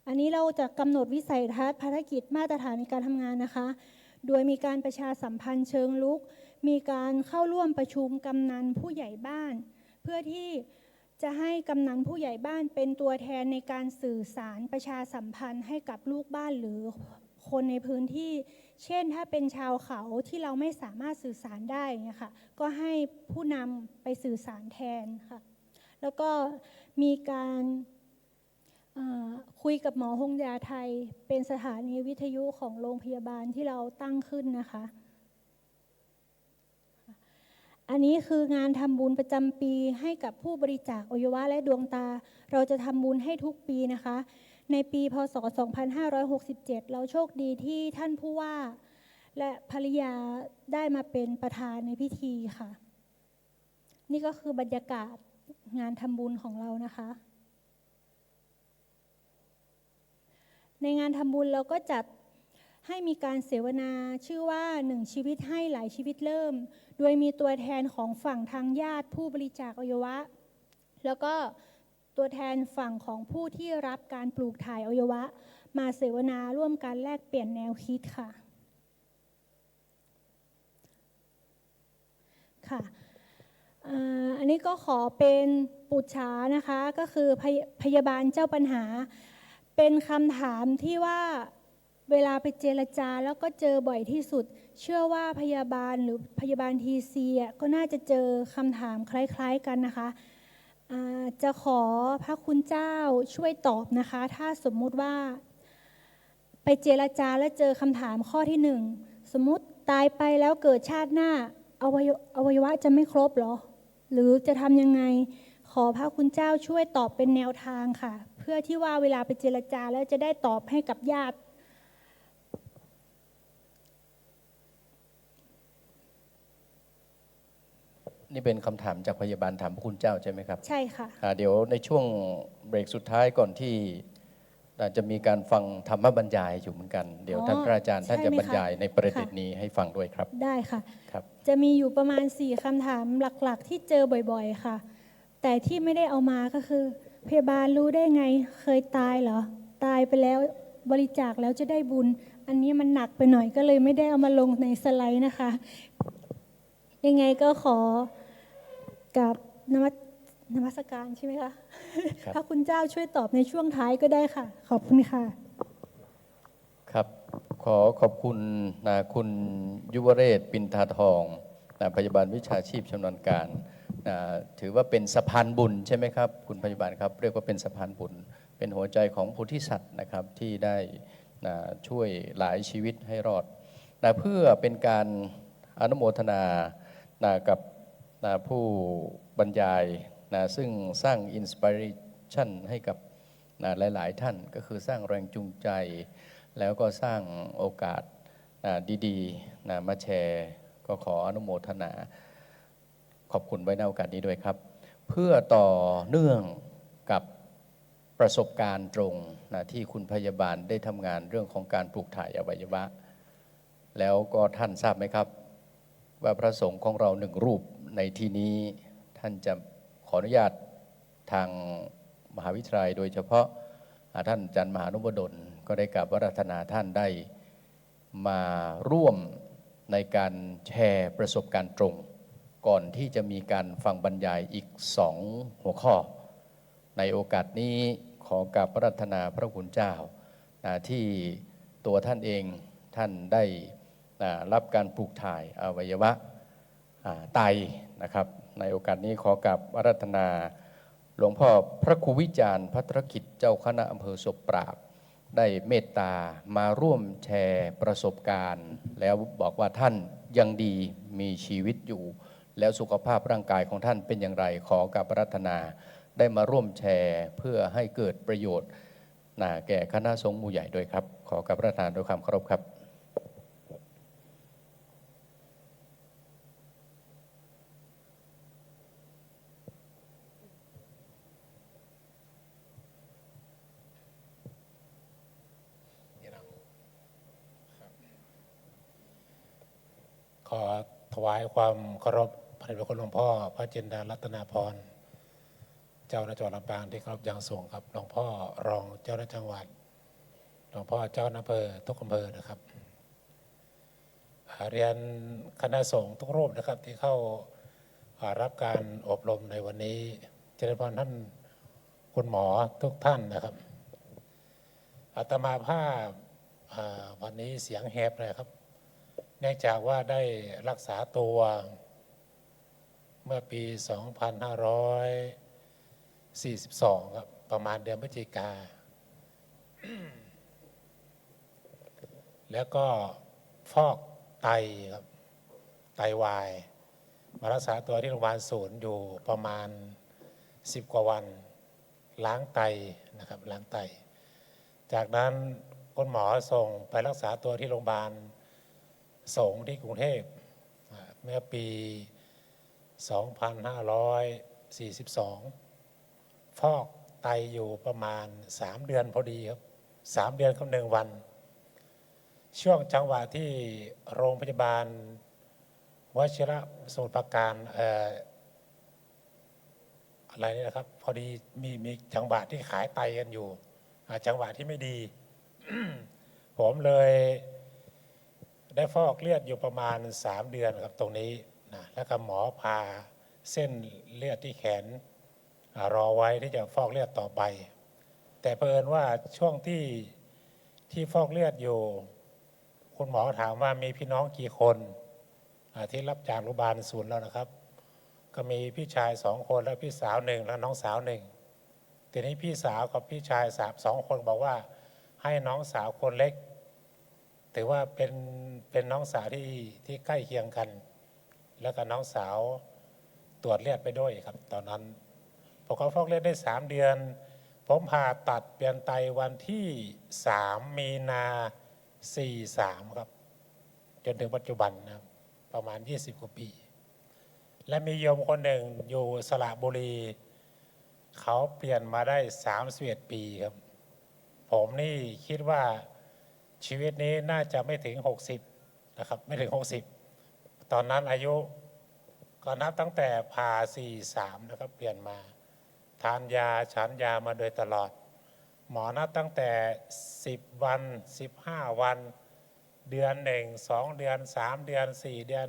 [SPEAKER 6] อันนี้เราจะกำหนดวิสัยทัศน์ภารกิจมาตรฐานในการทำงานนะคะ โดยมีการประชาสัมพันธ์เชิงลุก มีการเข้าร่วมประชุมกำนันผู้ใหญ่บ้าน เพื่อที่จะให้กำนันผู้ใหญ่บ้านเป็นตัวแทนในการสื่อสารประชาสัมพันธ์ให้กับลูกบ้านหรือคนในพื้นที่ เช่นถ้าเป็นชาวเขาที่เราไม่สามารถสื่อสารได้เนี่ยค่ะก็ให้ผู้นำไปสื่อสารแทนค่ะ แล้วก็มีการคุยกับหมอฮงยาไทยเป็นสถานีวิทยุของโรงพยาบาลที่เราตั้งขึ้นนะคะ อันนี้คืองานทำบุญประจำปีให้กับผู้บริจาคอวัยวะและดวงตา เราจะทำบุญให้ทุกปีนะคะ ในปีพศ 2567 เราโชคดีที่ท่านผู้ว่าและภริยาได้มาเป็นประธานในพิธีค่ะ นี่ก็คือบรรยากาศงานทำบุญของเรานะคะ ในงานทำบุญเราก็จัดให้มีการเสวนาชื่อว่า1ชีวิตให้หลายชีวิตเริ่ม โดยมีตัวแทนของฝั่งทางญาติผู้บริจาคอวัยวะ แล้วก็ตัวแทนฝั่งของผู้ที่รับการปลูกถ่ายอวัยวะ มาเสวนาร่วมกันแลกเปลี่ยนแนวคิดค่ะอันนี้ก็ขอเป็นปุจฉานะคะก็คือพยาบาลเจ้าปัญหาเป็นคำถามที่ว่าเวลาไปเจรจาแล้วก็เจอบ่อยที่สุดเชื่อว่าพยาบาลหรือพยาบาลทีซีก็น่าจะเจอคำถามคล้ายๆกันนะคะจะขอพระคุณเจ้าช่วยตอบนะคะถ้าสมมุติว่าไปเจรจาแล้วเจอคำถามข้อที่หนึ่งสมมุติตายไปแล้วเกิดชาติหน้าอวัยวะจะไม่ครบหรอหรือจะทำยังไงขอพระคุณเจ้าช่วยตอบเป็นแนวทางค่ะเพื่อที่ว่าเวลาไปเจรจาแล้วจะได้ตอบให้กับญาติ
[SPEAKER 5] นี่เป็นคำถามจากพยาบาลถามพระคุณเจ้าใช่ไหมครับ
[SPEAKER 6] ใช่ค่ะ
[SPEAKER 5] เดี๋ยวในช่วงเบรกสุดท้ายก่อนที่จะมีการฟังธรรมบรรยายอยู่เหมือนกันเดี๋ยวท่านพระอาจารย์ท่านจะบรรยายในประเด็นนี้ให้ฟังด้วยครับ
[SPEAKER 6] ได้ค่ะ
[SPEAKER 5] ครับ
[SPEAKER 6] จะมีอยู่ประมาณ4คำถามหลักๆที่เจอบ่อยๆค่ะแต่ที่ไม่ได้เอามาก็คือพยาบาลรู้ได้ไงเคยตายเหรอตายไปแล้วบริจาคแล้วจะได้บุญอันนี้มันหนักไปหน่อยก็เลยไม่ได้เอามาลงในสไลด์นะคะยังไงก็ขอกับนมัสการใช่ไหมคะพระคุณเจ้าช่วยตอบในช่วงท้ายก็ได้ค่ะขอบคุณค่ะ
[SPEAKER 5] ครับขอขอบคุณคุณยุวเรศปินทาทองพยาบาลวิชาชีพชำนาญการถือว่าเป็นสะพานบุญใช่ไหมครับคุณพยาบาลครับเรียกว่าเป็นสะพานบุญเป็นหัวใจของโพธิสัตว์นะครับที่ได้ช่วยหลายชีวิตให้รอดเพื่อเป็นการอนุโมทนากับผู้บรรยายซึ่งสร้างอินสปิเรชันให้กับหลายๆท่านก็คือสร้างแรงจูงใจแล้วก็สร้างโอกาสดีๆมาแชร์ก็ขออนุโมทนาขอบคุณไว้ในโอกาสนี้ด้วยครับเพื่อต่อเนื่องกับประสบการณ์ตรงที่คุณพยาบาลได้ทำงานเรื่องของการปลูกถ่ายอวัยวะแล้วก็ท่านทราบไหมครับว่าพระสงฆ์ของเราหนึ่งรูปในที่นี้ท่านจะขออนุญาตทางมหาวิทยาลัยโดยเฉพาะท่านอาจารย์มหานุบดลก็ได้กราบอาราธนาท่านได้มาร่วมในการแชร์ประสบการณ์ตรงก่อนที่จะมีการฟังบรรยายอีก2หัวข้อในโอกาสนี้ขอกราบอาราธนาพระคุณเจ้าที่ตัวท่านเองท่านได้รับการปลูกถ่ายอวัยวะไตนะครับในโอกาสนี้ขอกราบอาราธนาหลวงพ่อพระครูวิจารณ์ภัทรกิจเจ้าคณะอำเภอศพปราบได้เมตตามาร่วมแชร์ประสบการณ์แล้วบอกว่าท่านยังดีมีชีวิตอยู่แล้วสุขภาพร่างกายของท่านเป็นอย่างไรขอกราบอาราธนาได้มาร่วมแชร์เพื่อให้เกิดประโยชน์ แก่คณะสงฆ์หมู่ใหญ่ด้วยครับ ขอกราบประทานด้วยความเคารพครับ
[SPEAKER 7] ขอถวายความเคารพพระเดชพระคุณหลวงพ่อพระจินดารัตนาพรเจ้าหน้าจังหวัดลำปางที่เคารพอย่างสูงครับหลวงพ่อรองเจ้าหน้าจังหวัดหลวงพ่อเจ้าอำเภอทุกอำเภอนะครับเรียนคณะสงฆ์ทุกรูปนะครับที่เข้ารับการอบรมในวันนี้เจริญพรท่านคุณหมอทุกท่านนะครับอาตมาภาพวันนี้เสียงแหบเลยครับเนื่องจากว่าได้รักษาตัวเมื่อปี 2542 ครับประมาณเดือนพฤศจิกา แล้วก็ฟอกไตครับไตวายมารักษาตัวที่โรงพยาบาลศูนย์อยู่ประมาณ10 กว่าวันล้างไตนะครับล้างไตจากนั้นคุณหมอส่งไปรักษาตัวที่โรงพยาบาลสงฆ์ที่กรุงเทพเมื่อปี 2542 ฟอกไตอยู่ประมาณ3 เดือนพอดีครับ3 เดือนกับ1 วันช่วงจังหวะที่โรงพยาบาลวชิระสมุทรปราการอะไรนี่นะครับพอดีมีจังหวะที่ขายไตกันอยู่จังหวะที่ไม่ดี ผมเลยได้ฟอกเลือดอยู่ประมาณ3 เดือนครับตรงนี้นะแล้วก็หมอพาเส้นเลือดที่แขนรอไว้ที่จะฟอกเลือดต่อไป แต่เผอิญว่าช่วงที่ฟอกเลือดอยู่คุณหมอถามว่ามีพี่น้องกี่คนที่รับจากโรงพยาบาลศูนย์แล้วนะครับก็มีพี่ชาย2 คนและพี่สาว1และน้องสาว1ทีนี้พี่สาวกับพี่ชาย2 คนบอกว่าให้น้องสาวคนเล็กถือว่าเป็นน้องสาวที่ใกล้เคียงกันแล้วก็น้องสาวตรวจเลือดไปด้วยครับตอนนั้นพอเขาฟอกเลือดได้3 เดือนผมผ่าตัดเปลี่ยนไตวันที่3 มีนา 43ครับจนถึงปัจจุบันนะครับประมาณ20 กว่าปีและมีโยมคนหนึ่งอยู่สระบุรีเขาเปลี่ยนมาได้31 ปีครับผมนี่คิดว่าชีวิตนี้น่าจะไม่ถึง60นะครับไม่ถึง60ตอนนั้นอายุก็นับตั้งแต่ผ่า43นะครับเปลี่ยนมาทานยาฉันยามาโดยตลอดหมอนับตั้งแต่10 วัน15 วันเดือน1 2 เดือน3 เดือน4 เดือน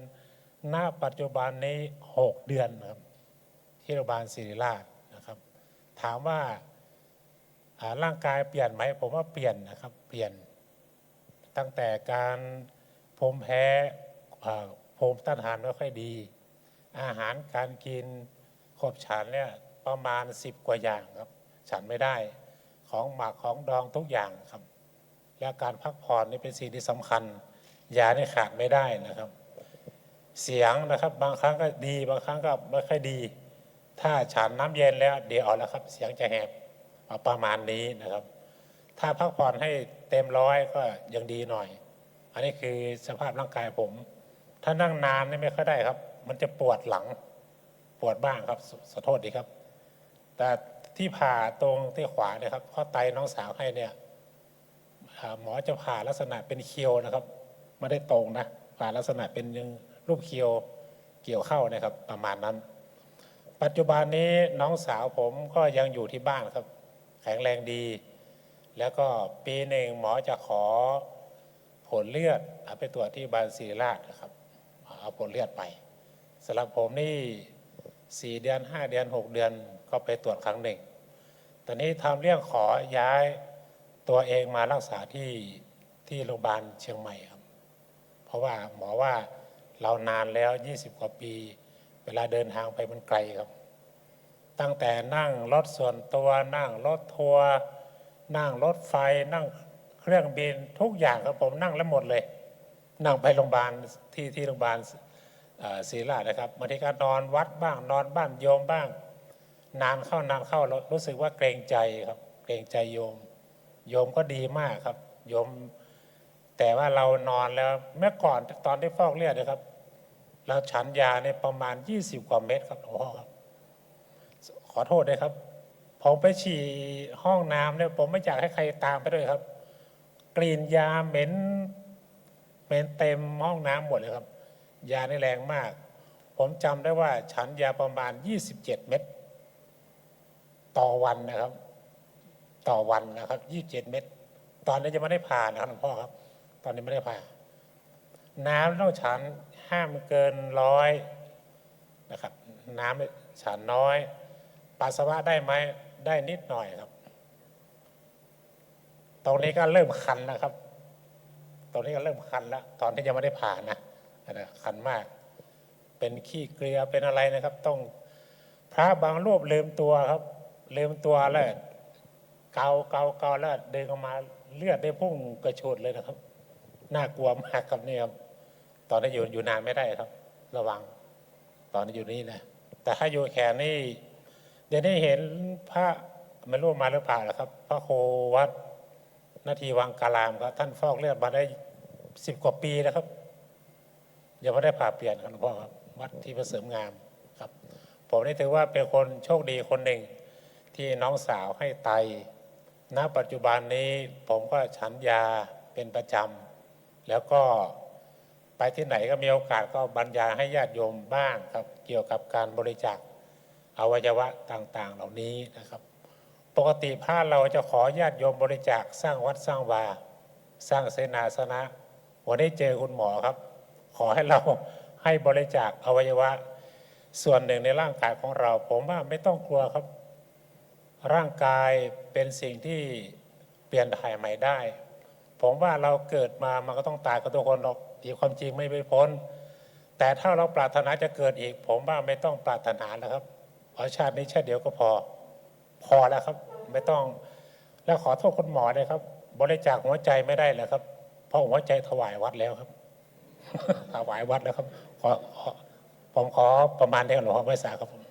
[SPEAKER 7] ณปัจจุบันนี้6 เดือนครับที่โรงพยาบาลศิริราชนะครับถามว่าร่างกายเปลี่ยนไหมผมว่าเปลี่ยนนะครับเปลี่ยนตั้งแต่การภูมิแพ้ภูมิต้านทานไม่ค่อยดีอาหารการกินขบฉันเนี่ยประมาณ10 กว่าอย่างครับฉันไม่ได้ของหมักของดองทุกอย่างครับและการพักผ่อนนี่เป็นสิ่งที่สำคัญยานี่ขาดไม่ได้นะครับเสียงนะครับบางครั้งก็ดีบางครั้งก็ไม่ค่อยดีถ้าฉันน้ำเย็นแล้วเดี๋ยวเอาแล้วครับเสียงจะแหบประมาณนี้นะครับถ้าพักผ่อนให้เต็มร้อยก็ยังดีหน่อยอันนี้คือสภาพร่างกายผมถ้านั่งนานนี่ไม่ค่อยได้ครับมันจะปวดหลังปวดบ้างครับขอโทษดีครับแต่ที่ผ่าตรงที่ขวาเนี่ยครับข้อไตน้องสาวให้เนี่ยหมอจะผ่าลักษณะเป็นเคียวนะครับไม่ได้ตรงนะผ่าลักษณะเป็นรูปเคียวเกี่ยวเข้านะครับประมาณนั้นปัจจุบันนี้น้องสาวผมก็ยังอยู่ที่บ้านครับแข็งแรงดีแล้วก็ปีหนึ่งหมอจะขอผลเลือดเอาไปตรวจที่บาลศิริราชนะครับเอาผลเลือดไปสำหรับผมนี่4 เดือน5 เดือน6 เดือนก็ไปตรวจครั้งหนึ่งตอนนี้ทำเรื่องขอย้ายตัวเองมารักษาที่โรงพยาบาลเชียงใหม่ครับเพราะว่าหมอว่าเรานานแล้ว20 กว่าปีเวลาเดินทางไปมันไกลครับตั้งแต่นั่งรถส่วนตัวนั่งรถทัวร์นั่งรถไฟนั่งเครื่องบินทุกอย่างครับผมนั่งแล้วหมดเลยนั่งไปโรงพยาบาลที่โรงพยาบาลศิริราชนะครับบางทีก็นอนวัดบ้างนอนบ้านโยมบ้างนานเข้าเรารู้สึกว่าเกรงใจครับเกรงใจโยม โยมก็ดีมากครับโยมแต่ว่าเรานอนแล้วเมื่อก่อนตอนที่ฟอกเลือดนะครับเราฉันยาในประมาณ20 กว่าเม็ดครับหลวงพ่อครับขอโทษด้วยครับผมไปฉี่ห้องน้ำเนี่ยผมไม่อยากให้ใครตามไปด้วยครับกลิ่นยาเหม็นเต็มห้องน้ำหมดเลยครับยานี่แรงมากผมจำได้ว่าฉันยาประมาณ27 เม็ดต่อวันนะครับต่อวันนะครับ27 เม็ดตอนนี้จะไม่ได้ผ่านะครับหลวงพ่อครับตอนนี้ไม่ได้ผ่าน้ำต้องฉันห้ามเกิน100นะครับน้ำฉันน้อยปัสสาวะได้ไหมได้นิดหน่อยครับตรงนี้ก็เริ่มคันแล้วครับตรงนี้ก็เริ่มคันแล้วตอนที่ยังไม่ได้ผ่านะคันมากเป็นขี้เกลือเป็นอะไรนะครับต้องพระบางรูปลืมตัวครับลืมตัวแล้วเกาแล้วเดินออกมาเลือดได้พุ่งกระโชดเลยนะครับน่ากลัวมากครับนี่ครับตอนนี้อยู่นานไม่ได้ครับระวังตอนนี้อยู่นี่นะแต่ถ้าอยู่แขนนี่เดี๋ยวนี้เห็นพระไม่รู้มาหรือเปล่าครับพระโควัดนาทีวังกาลามครับท่านฟอกเลือดมาได้10 กว่าปีแล้วครับยังไม่ได้ผ่าเปลี่ยนครับหลวงพ่อครับวัดที่ประเสริมงามครับผมนี่ถือว่าเป็นคนโชคดีคนหนึ่งที่น้องสาวให้ไตณปัจจุบันนี้ผมก็ฉันยาเป็นประจำแล้วก็ไปที่ไหนก็มีโอกาสก็บรรยายให้ญาติโยมบ้างครับเกี่ยวกับการบริจาคอวัยวะต่างๆเหล่านี้นะครับปกติพระเราจะขอญาติโยมบริจาคสร้างวัดสร้างวาสร้างเสนาสนะวันนี้เจอคุณหมอครับขอให้เราให้บริจาคอวัยวะส่วนหนึ่งในร่างกายของเราผมว่าไม่ต้องกลัวครับร่างกายเป็นสิ่งที่เปลี่ยนถ่ายใหม่ได้ผมว่าเราเกิดมามันก็ต้องตายกับทุกคนหรอกอีกความจริงไม่ไปพ้นแต่ถ้าเราปรารถนาจะเกิดอีกผมว่าไม่ต้องปรารถนาแล้วครับเอาชาตินี้ชาติเดียวก็พอแล้วครับไม่ต้องแล้วขอโทษคุณหมอเลยครับบริจาคหัวใจไม่ได้เลยครับเพราะหัวใจถวายวัดแล้วครับ ถวายวัดแล้วครับผมขอประมาณนี้หลวงพ่อไม่ทราบครับผม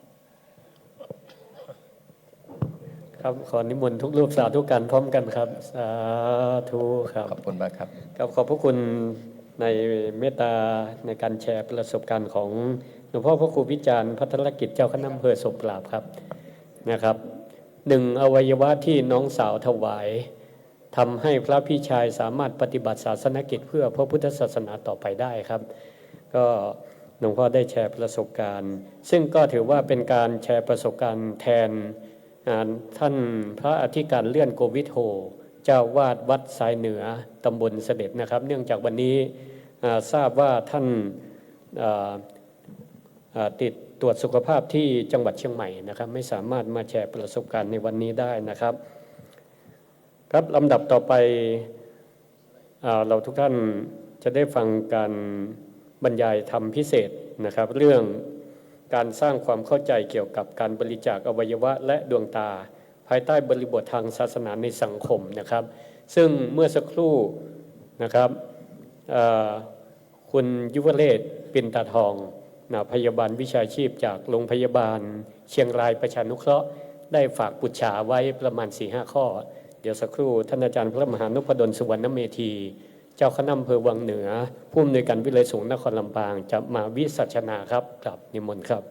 [SPEAKER 2] ครับขอนิมนต์ทุกรูปสาธุการพร้อมกันครับสาธุครับ
[SPEAKER 5] ขอบคุณมากครับ
[SPEAKER 2] ครับขอบพระคุณในเมตตาในการแชร์ประสบการณ์ของหลวงพ่อพระครูวิจารณ์พัฒนกิจเจ้าคณะอำเภอศพปราบครับนะครับ1 อวัยวะที่น้องสาวถวายทำให้พระพี่ชายสามารถปฏิบัติศาสนกิจเพื่อพระพุทธศาสนาต่อไปได้ครับก็หลวงพ่อได้แชร์ประสบการณ์ซึ่งก็ถือว่าเป็นการแชร์ประสบการณ์แทนท่านพระอธิการเลื่อนโกวิทโธเจ้าวาดวัดสายเหนือตำบลเสด็จนะครับเนื่องจากวันนี้ทราบว่าท่านติดตรวจสุขภาพที่จังหวัดเชียงใหม่นะครับไม่สามารถมาแชร์ประสบการณ์ในวันนี้ได้นะครับครับลำดับต่อไปเราทุกท่านจะได้ฟังการบรรยายธรรมพิเศษนะครับเรื่องการสร้างความเข้าใจเกี่ยวกับการบริจาคอวัยวะและดวงตาภายใต้บริบททางศาสนาในสังคมนะครับซึ่งเมื่อสักครู่นะครับคุณยุวเรศปินตาทองพยาบาลวิชาชีพจากโรงพยาบาลเชียงรายประชานุเคราะห์ได้ฝากปุจฉาไว้ประมาณ 4-5 ข้อเดี๋ยวสักครู่ท่านอาจารย์พระมหานพดลสุวรรณเมธีเจ้าคณะอำเภอวังเหนือผู้อำนวยการวิเลยสงฆ์นครลำปางจะมาวิสัชนาครับกราบนิมนต์ครับ